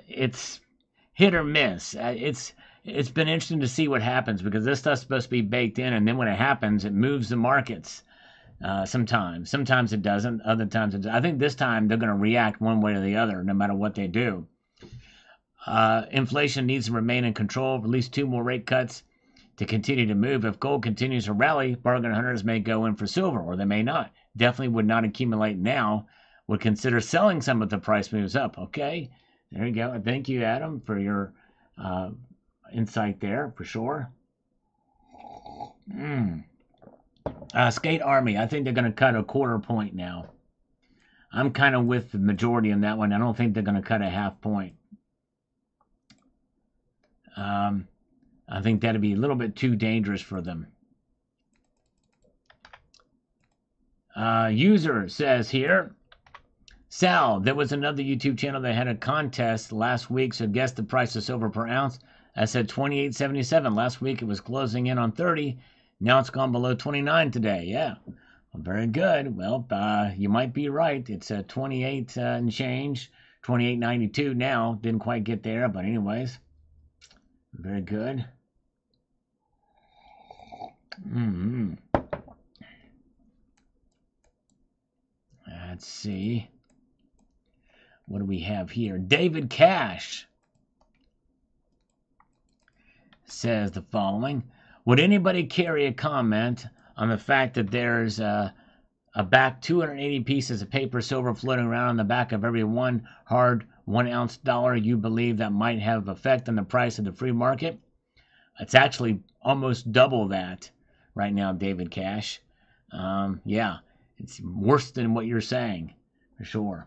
it's hit or miss. It's been interesting to see what happens because this stuff's supposed to be baked in, and then when it happens, it moves the markets. Sometimes it doesn't. Other times it does. I think this time they're going to react one way or the other, no matter what they do. Inflation needs to remain in control. At least 2 more rate cuts to continue to move. If gold continues to rally, bargain hunters may go in for silver, or they may not. Definitely would not accumulate now. Would consider selling some if the price moves up. Okay, there you go. Thank you, Adam, for your insight there, for sure. Skate Army, I think they're going to cut a 1/4 point now. I'm kind of with the majority on that one. I don't think they're going to cut a 1/2 point. I think that'd be a little bit too dangerous for them. User says here, Sal, there was another YouTube channel that had a contest last week, so guess the price of silver per ounce. I said $28.77. Last week it was closing in on 30. Now it's gone below 29 today. Yeah, well, very good. Well, you might be right. It's 28 and change, 28.92 now. Didn't quite get there, but anyways, very good. Let's see. What do we have here? David Cash says the following. Would anybody carry a comment on the fact that there's a back 280 pieces of paper silver floating around on the back of every one hard 1 ounce dollar you believe that might have effect on the price of the free market? It's actually almost double that right now, David Cash. Yeah, it's worse than what you're saying, for sure.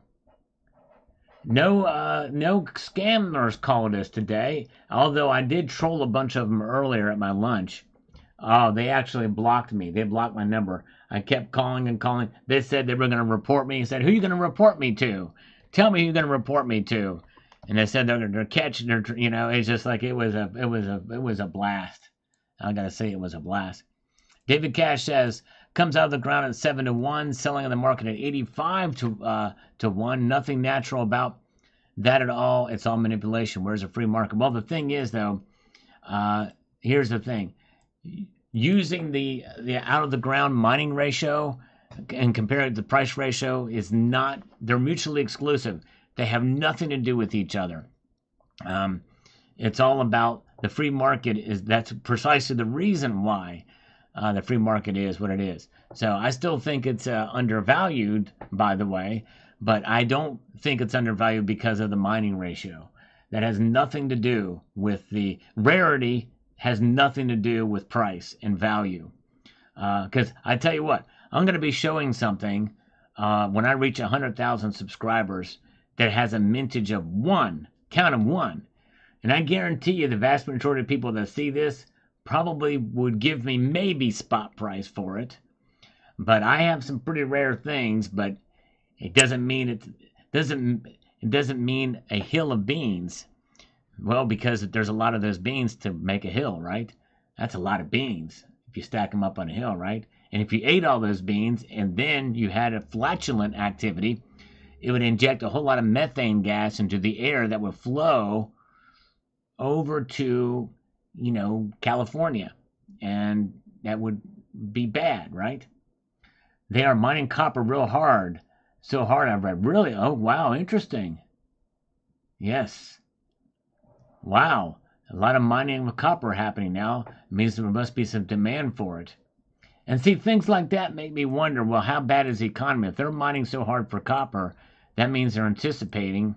No scammers called us today, although I did troll a bunch of them earlier at my lunch. Oh, they actually blocked me. They blocked my number. I kept calling and calling. They said they were going to report me. I said, who are you going to report me to? Tell me who you're going to report me to. And they said they're catching, it's just like it was a blast. I got to say it was a blast. David Cash says, comes out of the ground at 7-1, selling in the market at 85 to 1. Nothing natural about that at all. It's all manipulation. Where's the free market? Well, the thing is, though, here's the thing. Using the out of the ground mining ratio and comparing it to the price ratio is not, they're mutually exclusive. They have nothing to do with each other. It's all about the free market. That's precisely the reason why the free market is what it is. So I still think it's undervalued, by the way, but I don't think it's undervalued because of the mining ratio. That has nothing to do with the rarity, has nothing to do with price and value. Because I tell you what, I'm going to be showing something when I reach 100,000 subscribers that has a mintage of 1, count them 1. And I guarantee you the vast majority of people that see this probably would give me maybe spot price for it. But I have some pretty rare things, but it doesn't mean it doesn't mean a hill of beans. Well, because there's a lot of those beans to make a hill, right? That's a lot of beans if you stack them up on a hill, right? And if you ate all those beans and then you had a flatulent activity, it would inject a whole lot of methane gas into the air that would flow over to, California. And that would be bad, right? They are mining copper real hard. So hard, I've read. Really? Oh, wow. Interesting. Yes. Wow. A lot of mining with copper happening now. It means there must be some demand for it. And see, things like that make me wonder, well, how bad is the economy? If they're mining so hard for copper, that means they're anticipating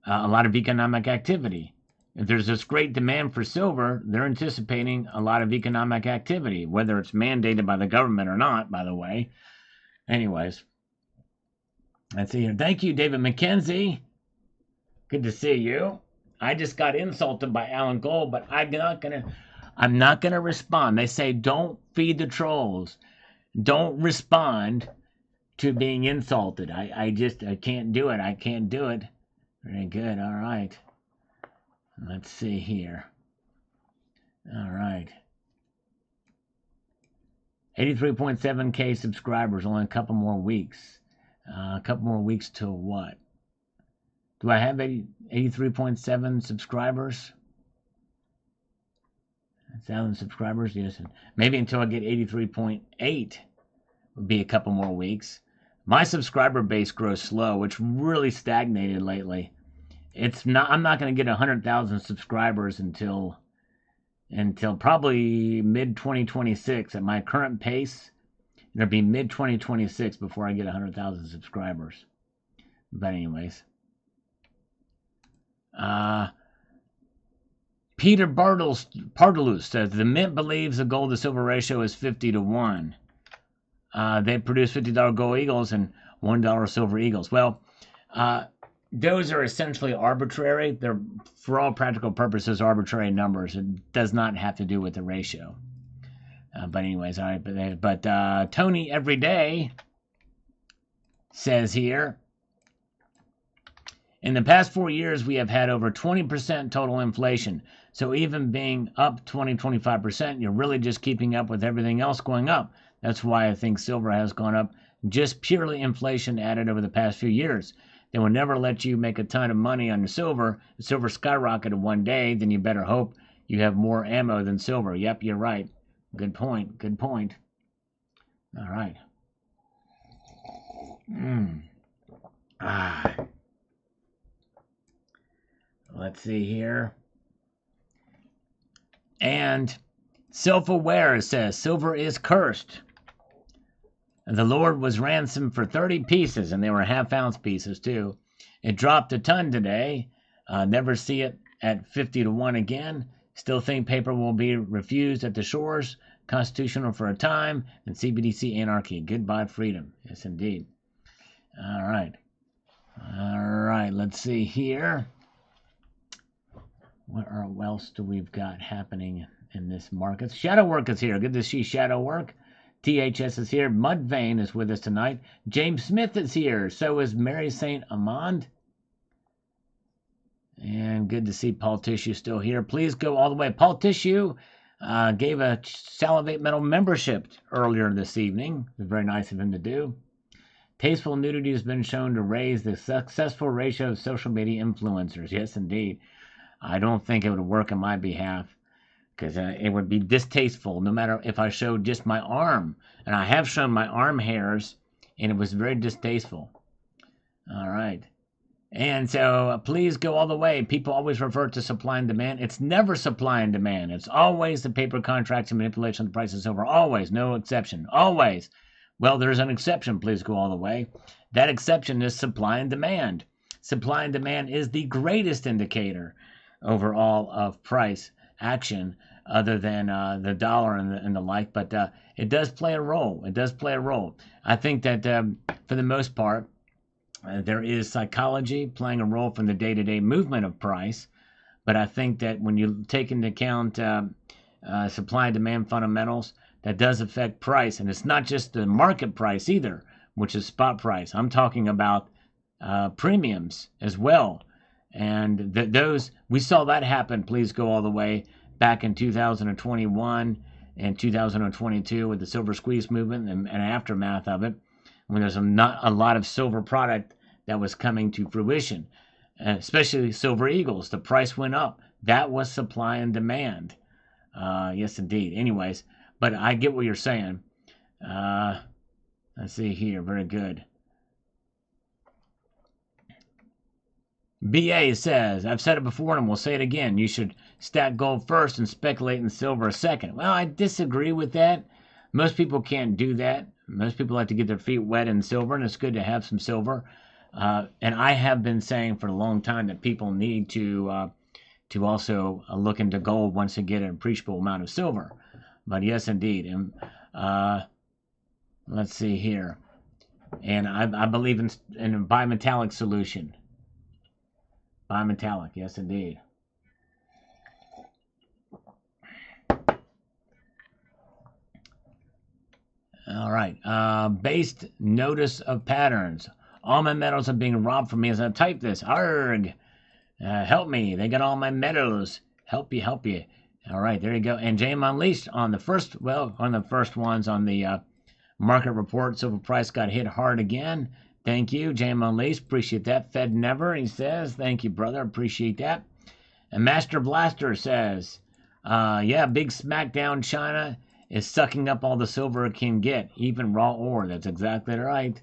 a lot of economic activity. If there's this great demand for silver, they're anticipating a lot of economic activity, whether it's mandated by the government or not, by the way. Anyways, let's see here. Thank you, David McKenzie. Good to see you. I just got insulted by Alan Gold, but I'm not gonna respond. They say don't feed the trolls. Don't respond to being insulted. I can't do it. I can't do it. Very good. All right. Let's see here. All right. 83.7K subscribers. Only a couple more weeks. A couple more weeks till what? Do I have 83.7 subscribers? 1,000 subscribers? Yes. Maybe until I get 83.8 would be a couple more weeks. My subscriber base grows slow. It's really stagnated lately. I'm not going to get 100,000 subscribers until probably mid-2026. At my current pace, it'll be mid-2026 before I get 100,000 subscribers. But anyways. Peter Bartolus says, the Mint believes the gold to silver ratio is 50-1. They produce $50 gold eagles and $1 silver eagles. Well, those are essentially arbitrary. They're, for all practical purposes, arbitrary numbers. It does not have to do with the ratio. But anyways, all right. But Tony Everyday says here, in the past 4 years, we have had over 20% total inflation. So even being up 20-25%, you're really just keeping up with everything else going up. That's why I think silver has gone up. Just purely inflation added over the past few years. They will never let you make a ton of money on the silver. If silver skyrocketed one day, then you better hope you have more ammo than silver. Yep, you're right. Good point. Good point. All right. Let's see here. And Self-Aware says, silver is cursed. The Lord was ransomed for 30 pieces, and they were half-ounce pieces, too. It dropped a ton today. Never see it at 50-1 again. Still think paper will be refused at the shores. Constitutional for a time. And CBDC anarchy. Goodbye, freedom. Yes, indeed. All right. All right, let's see here. What else do we've got happening in this market? Shadow Work is here. Good to see Shadow Work. THS is here. Mudvayne is with us tonight. James Smith is here. So is Mary St. Amand. And good to see Paul Tissue still here. Please go all the way. Paul Tissue gave a Salivate Metal membership earlier this evening. It was very nice of him to do. Tasteful nudity has been shown to raise the successful ratio of social media influencers. Yes, indeed. I don't think it would work on my behalf. Because it would be distasteful no matter if I showed just my arm. And I have shown my arm hairs, and it was very distasteful. All right. And so please go all the way. People always refer to supply and demand. It's never supply and demand. It's always the paper contracts and manipulation of the price of silver. Always. No exception. Always. Well, there's an exception. Please go all the way. That exception is supply and demand. Supply and demand is the greatest indicator overall of price action other than the dollar and the like, but it does play a role. It does play a role. I think that for the most part, there is psychology playing a role from the day-to-day movement of price, but I think that when you take into account supply and demand fundamentals, that does affect price, and it's not just the market price either, which is spot price. I'm talking about premiums as well. And those, we saw that happen, please go all the way, back in 2021 and 2022 with the silver squeeze movement and aftermath of it, when there's not a lot of silver product that was coming to fruition, especially silver eagles. The price went up. That was supply and demand. Yes, indeed. Anyways, but I get what you're saying. Let's see here. Very good. BA says, I've said it before and we'll say it again. You should stack gold first and speculate in silver second. Well, I disagree with that. Most people can't do that. Most people like to get their feet wet in silver, and it's good to have some silver. And I have been saying for a long time that people need to also look into gold once they get an appreciable amount of silver. But yes, indeed. And let's see here. And I believe in a bimetallic solution. Bimetallic, yes, indeed. All right. Based notice of patterns. All my metals are being robbed from me as I type this. Arg! Help me. They got all my metals. Help you, help you. All right, there you go. And JM Unleashed on the first, well, on the first ones on the market report. Silver price got hit hard again. Thank you, JM Unleashed. Appreciate that. Fed never, he says. Thank you, brother. Appreciate that. And Master Blaster says, yeah, big smackdown. China is sucking up all the silver it can get, even raw ore. That's exactly right.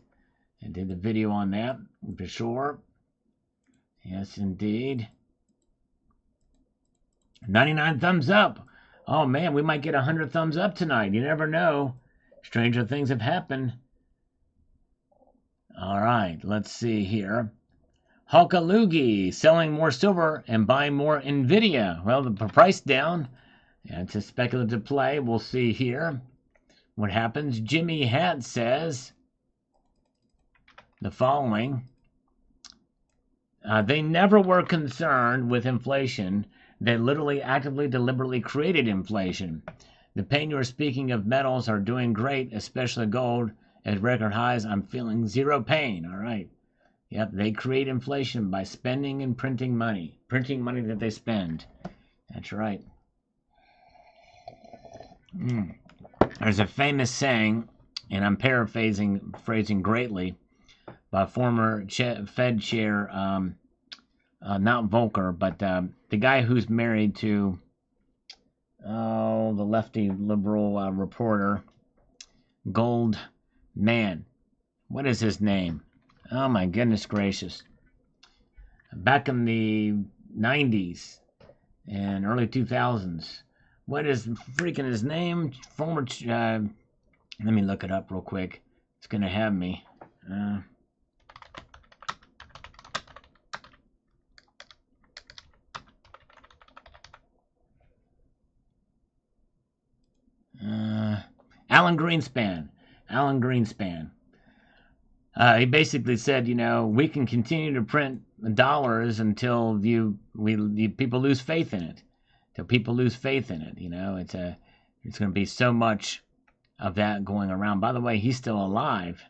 I did the video on that, for sure. Yes, indeed. 99 thumbs up. Oh, man, we might get 100 thumbs up tonight. You never know. Stranger things have happened. All right, let's see here. Hulkalugi, selling more silver and buying more NVIDIA. Well, the price down. Yeah, it's a speculative play. We'll see here what happens. Jimmy Hat says the following. They never were concerned with inflation. They literally, actively, deliberately created inflation. The pain you're speaking of metals are doing great, especially gold, at record highs. I'm feeling zero pain. All right. Yep, they create inflation by spending and printing money. Printing money that they spend. That's right. There's a famous saying, and I'm phrasing greatly, by former Fed chair, not Volcker, but the guy who's married to the lefty liberal reporter, Gold Man. What is his name? Oh my goodness gracious. Back in the 90s and early 2000s. What is freaking his name? Former, let me look it up real quick. It's going to have me. Alan Greenspan. Alan Greenspan. He basically said, you know, we can continue to print dollars until people lose faith in it. Till people lose faith in it, you know, it's going to be so much of that going around. By the way, he's still alive.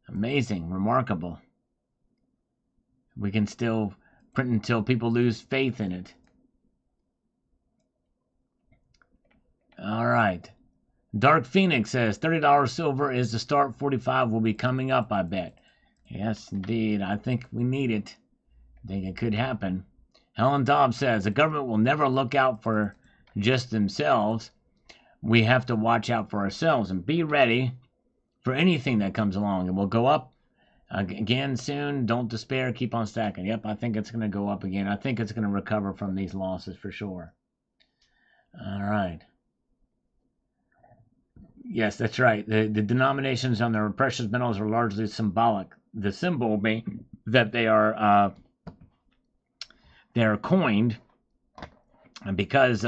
Amazing, remarkable. We can still print until people lose faith in it. All right. Dark Phoenix says $30 silver is the start. 45 will be coming up, I bet. Yes, indeed. I think we need it. I think it could happen. Helen Dobbs says the government will never look out for just themselves. We have to watch out for ourselves and be ready for anything that comes along. It will go up again soon. Don't despair. Keep on stacking. Yep, I think it's going to go up again. I think it's going to recover from these losses for sure. All right. Yes, that's right. The denominations on their precious metals are largely symbolic. The symbol being that they are coined because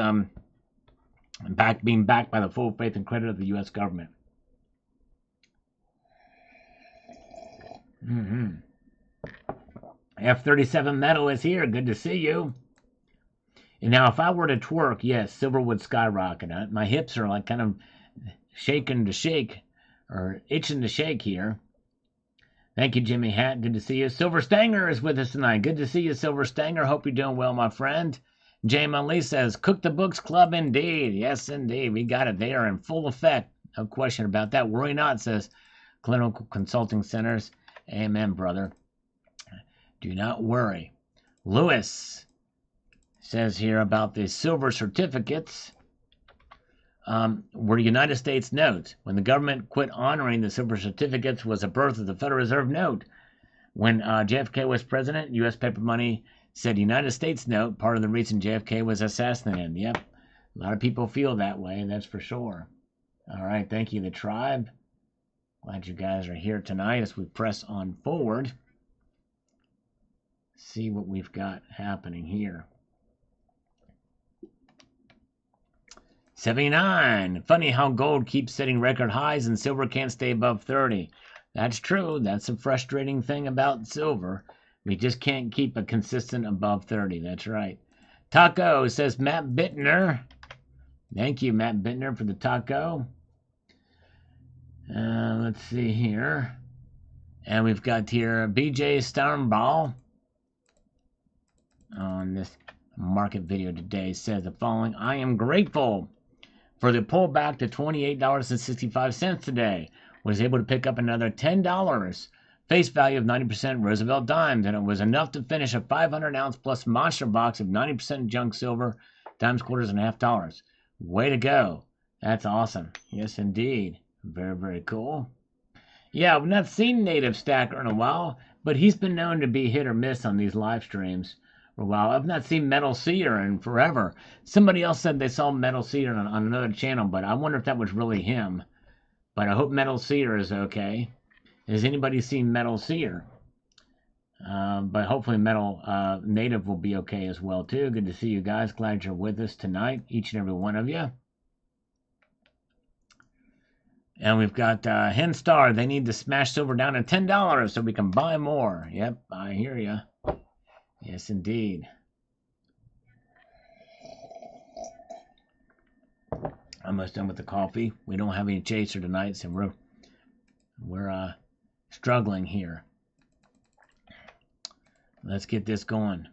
being backed by the full faith and credit of the U.S. government. F-37 metal is here. Good to see you. And now, if I were to twerk, yes, silver would skyrocket. My hips are like kind of shaking to shake, or itching to shake here. Thank you, Jimmy Hat. Good to see you. Silver Stanger is with us tonight. Good to see you, Silver Stanger. Hope you're doing well, my friend. Jay Munley says, Cook the Books Club indeed. Yes, indeed. We got it. They are in full effect. No question about that. Worry not, says Clinical Consulting Centers. Amen, brother. Do not worry. Lewis says here about the silver certificates. Were United States notes. When the government quit honoring the silver certificates was the birth of the Federal Reserve note. When JFK was president, U.S. paper money said United States note, part of the reason JFK was assassinated. Yep, a lot of people feel that way, that's for sure. All right, thank you, the tribe. Glad you guys are here tonight as we press on forward. See what we've got happening here. 79. Funny how gold keeps setting record highs and silver can't stay above 30. That's true. That's a frustrating thing about silver. We just can't keep a consistent above 30. That's right. Taco says Matt Bittner. Thank you, Matt Bittner, for the taco. Let's see here. And we've got here BJ Starnball on this market video today says the following. I am grateful for the pullback to $28.65 today. Was able to pick up another $10. Face value of 90% Roosevelt dimes, and it was enough to finish a 500-ounce plus monster box of 90% junk silver, dimes, quarters, and $half. Way to go. That's awesome. Yes, indeed. Very, very cool. Yeah, we've not seen Native Stacker in a while, but he's been known to be hit or miss on these live streams for a while. I've not seen Metal Seer in forever. Somebody else said they saw Metal Seer on another channel, but I wonder if that was really him. But I hope Metal Seer is okay. Has anybody seen Metal Seer? But hopefully Metal Native will be okay as well, too. Good to see you guys. Glad you're with us tonight, each and every one of you. And we've got Hen Star. They need to smash silver down to $10 so we can buy more. Yep, I hear you. Yes, indeed. Almost done with the coffee. We don't have any chaser tonight, so we're struggling here. Let's get this going.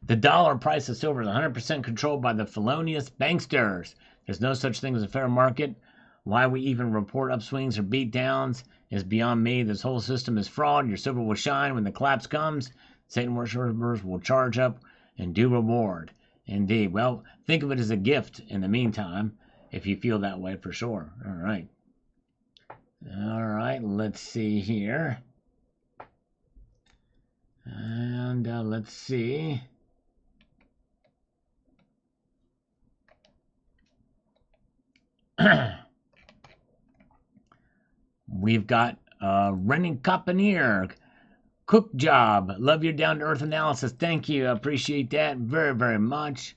The dollar price of silver is 100% controlled by the felonious banksters. There's no such thing as a fair market. Why we even report upswings or beatdowns is beyond me. This whole system is fraud. Your silver will shine when the collapse comes. Satan worshippers will charge up and do reward. Indeed. Well, think of it as a gift in the meantime, if you feel that way for sure. All right. All right, let's see here. And let's see. We've got Renning Copanier. Cook job. Love your down-to-earth analysis. Thank you. I appreciate that very, very much.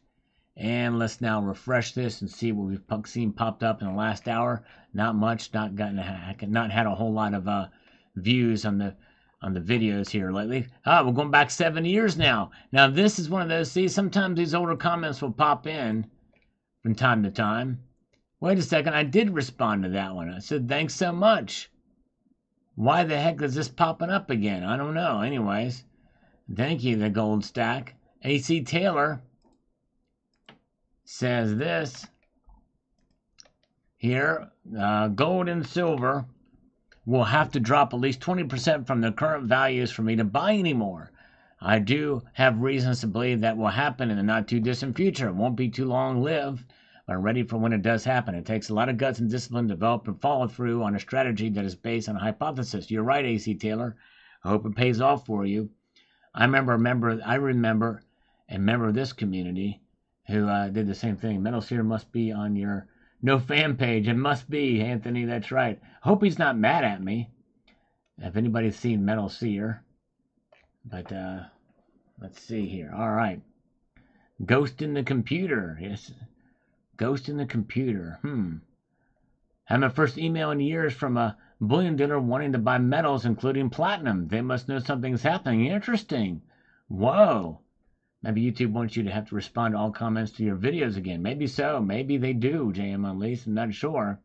And let's now refresh this and see what we've seen popped up in the last hour. Not much. Not had a whole lot of views on the videos here lately. We're going back 7 years now. Now this is one of those. See, sometimes these older comments will pop in from time to time. Wait a second. I did respond to that one. I said thanks so much. Why the heck is this popping up again? I don't know. Anyways, thank you, the gold stack. AC Taylor says this here. Gold and silver will have to drop at least 20% from their current values for me to buy anymore. I do have reasons to believe that will happen in the not too distant future. It won't be too long-lived. I'm ready for when it does happen. It takes a lot of guts and discipline to develop and follow through on a strategy that is based on a hypothesis. You're right, AC Taylor. I hope it pays off for you. I remember a member of this community who did the same thing. Metal Seer must be on your no fan page. It must be, Anthony. That's right. Hope he's not mad at me. If anybody's seen Metal Seer. But let's see here. All right. Ghost in the computer. Yes. Ghost in the computer. Had my first email in years from a bullion dealer wanting to buy metals, including platinum. They must know something's happening. Interesting. Whoa. Maybe YouTube wants you to have to respond to all comments to your videos again. Maybe so. Maybe they do, JM Unleashed. I'm not sure.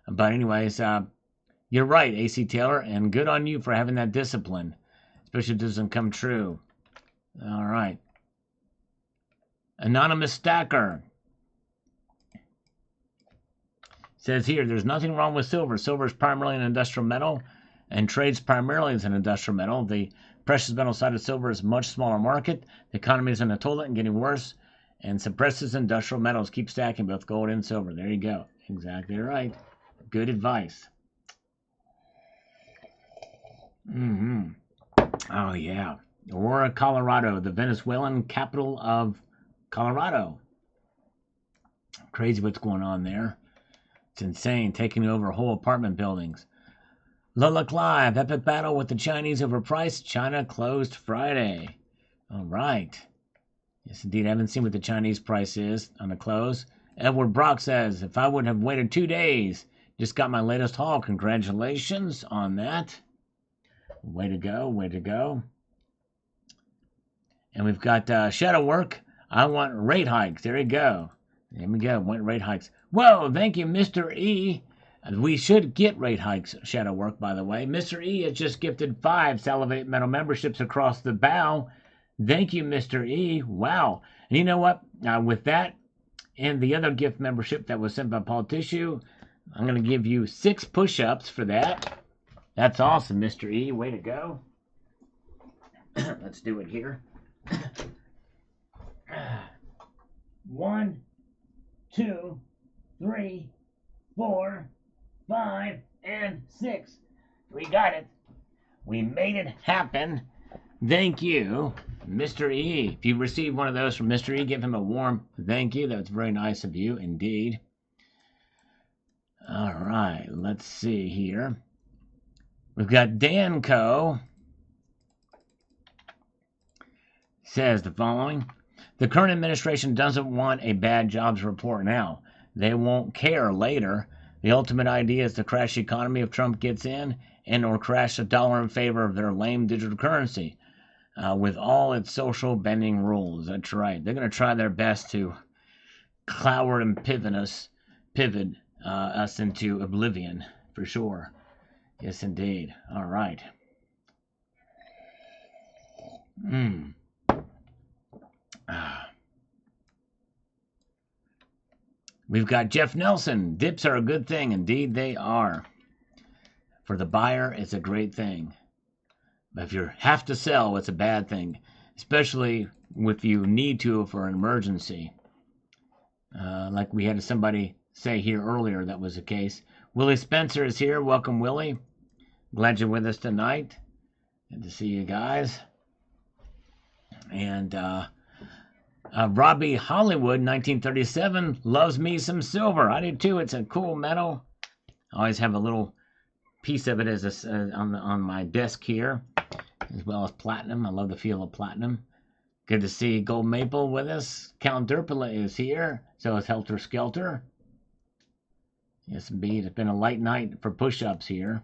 But anyways, You're right, AC Taylor, and good on you for having that discipline, especially if it doesn't come true. All right. Anonymous Stacker says here, there's nothing wrong with silver. Silver is primarily an industrial metal and trades primarily as an industrial metal. The precious metal side of silver is a much smaller market. The economy is in the toilet and getting worse and suppresses industrial metals. Keep stacking both gold and silver. There you go. Exactly right. Good advice. Oh, yeah. Aurora, Colorado, the Venezuelan capital of Colorado. Crazy what's going on there. It's insane, taking over whole apartment buildings. Look Live, epic battle with the Chinese over price. China closed Friday. All right. Yes, indeed. I haven't seen what the Chinese price is on the close. Edward Brock says, if I would have waited 2 days, just got my latest haul. Congratulations on that. Way to go, way to go. And we've got shadow work. I want rate hikes. There you go. There we go. Want rate hikes. Whoa, thank you, Mr. E. We should get rate hikes, shadow work, by the way. Mr. E has just gifted 5 Salivate Metal memberships across the bow. Thank you, Mr. E. Wow. And you know what? With that and the other gift membership that was sent by Paul Tissue, I'm going to give you 6 push-ups for that. That's awesome, Mr. E. Way to go. Let's do it here. 1, 2, 3, 4, 5, and 6. We got it. We made it happen. Thank you, Mr. E. If you received one of those from Mr. E, give him a warm thank you. That's very nice of you, indeed. All right, let's see here. We've got Danco. Says the following. The current administration doesn't want a bad jobs report now. They won't care later. The ultimate idea is to crash the economy if Trump gets in and or crash the dollar in favor of their lame digital currency with all its social bending rules. That's right. They're going to try their best to cloud and pivot us into oblivion for sure. Yes, indeed. All right. We've got Jeff Nelson. Dips are a good thing. Indeed, they are. For the buyer, it's a great thing. But if you have to sell, it's a bad thing. Especially if you need to for an emergency. Like we had somebody say here earlier that was the case. Willie Spencer is here. Welcome, Willie. Glad you're with us tonight. Good to see you guys. And Robbie Hollywood, 1937, loves me some silver. I do too. It's a cool metal. I always have a little piece of it as on my desk here, as well as platinum. I love the feel of platinum. Good to see Gold Maple with us. Count Derpala is here. So is Helter Skelter. Yes, indeed. It's been a light night for push-ups here.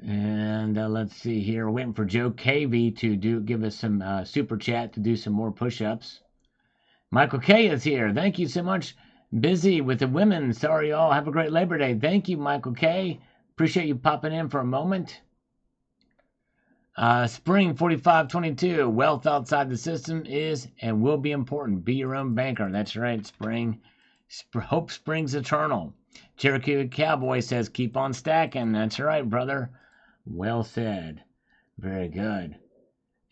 And let's see here. We're waiting for Joe Cavey to give us some super chat to do some more push-ups. Michael K is here. Thank you so much. Busy with the women. Sorry, y'all. Have a great Labor Day. Thank you, Michael K. Appreciate you popping in for a moment. Spring 4522. Wealth outside the system is and will be important. Be your own banker. That's right, Spring. Hope springs eternal. Cherokee Cowboy says, keep on stacking. That's right, brother. Well said. Very good.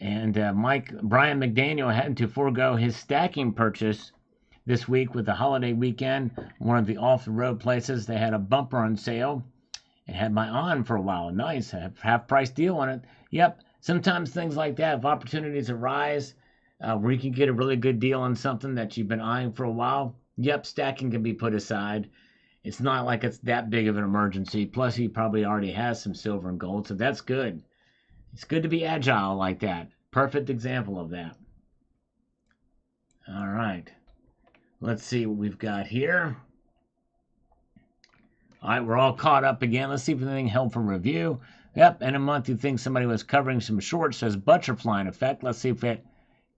And Brian McDaniel had to forego his stacking purchase this week with the holiday weekend. One of the off-the-road places, they had a bumper on sale. It had my on for a while. Nice. A half-price deal on it. Yep. Sometimes things like that, if opportunities arise where you can get a really good deal on something that you've been eyeing for a while, yep, stacking can be put aside. It's not like it's that big of an emergency. Plus, he probably already has some silver and gold, so that's good. It's good to be agile like that. Perfect example of that. All right. Let's see what we've got here. All right, we're all caught up again. Let's see if anything held for review. Yep, in a month you think somebody was covering some shorts. Says butterfly in effect. Let's see if it...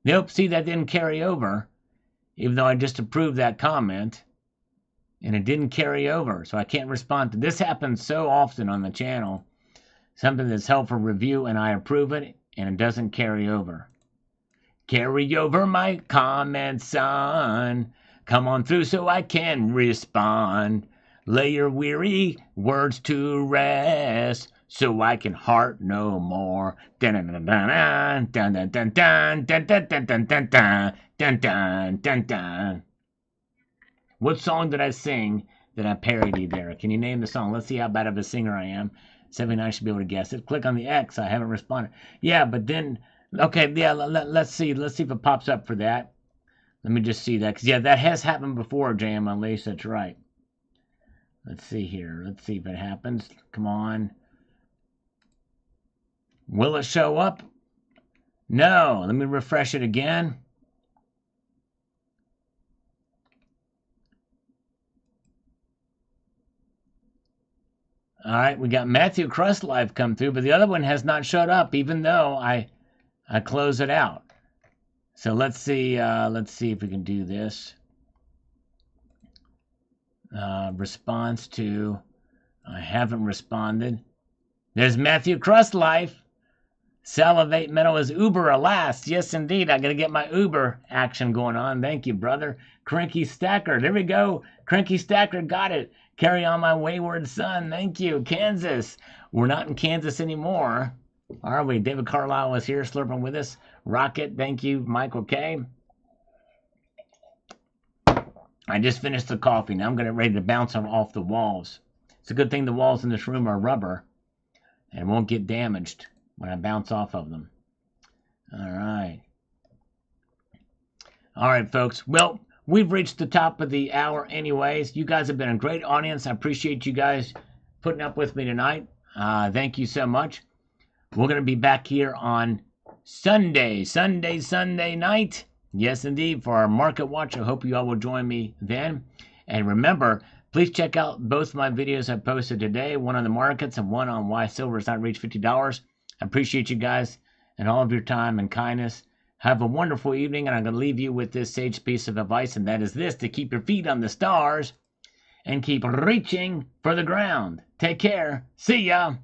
Nope, see, that didn't carry over. Even though I just approved that comment. and it didn't carry over, so I can't respond to this. Happens so often on the channel. Something that's helpful review, and I approve it, and it doesn't carry over. Carry over my comments, son. Come on through so I can respond. Lay your weary words to rest, so I can heart no more. Dun dun dun dun dun dun dun dun dun dun dun dun dun dun dun dun. What song did I sing that I parodied there? Can you name the song? Let's see how bad of a singer I am. 79 should be able to guess it. Click on the X. I haven't responded. Yeah, but then, okay, yeah, let's see. Let's see if it pops up for that. Let me just see that. Because, yeah, that has happened before, JM Unleashed. That's right. Let's see here. Let's see if it happens. Come on. Will it show up? No. Let me refresh it again. All right, we got Matthew Crust Live come through, but the other one has not showed up, even though I close it out. So let's see if we can do this. Response to, I haven't responded. There's Matthew Crust Life. Salivate Metal is Uber, alas. Yes, indeed. I got to get my Uber action going on. Thank you, brother. Cranky Stacker. There we go. Cranky Stacker got it. Carry on my wayward son. Thank you. Kansas. We're not in Kansas anymore, are we? David Carlisle was here slurping with us. Rocket. Thank you, Michael K. I just finished the coffee. Now I'm ready to bounce off the walls. It's a good thing the walls in this room are rubber and won't get damaged when I bounce off of them. All right. All right, folks. Well, we've reached the top of the hour anyways. You guys have been a great audience. I appreciate you guys putting up with me tonight. Thank you so much. We're going to be back here on Sunday night. Yes, indeed, for our Market Watch. I hope you all will join me then. And remember, please check out both my videos I posted today, one on the markets and one on why silver has not reached $50. I appreciate you guys and all of your time and kindness. Have a wonderful evening, and I'm going to leave you with this sage piece of advice, and that is this: to keep your feet on the stars and keep reaching for the ground. Take care. See ya.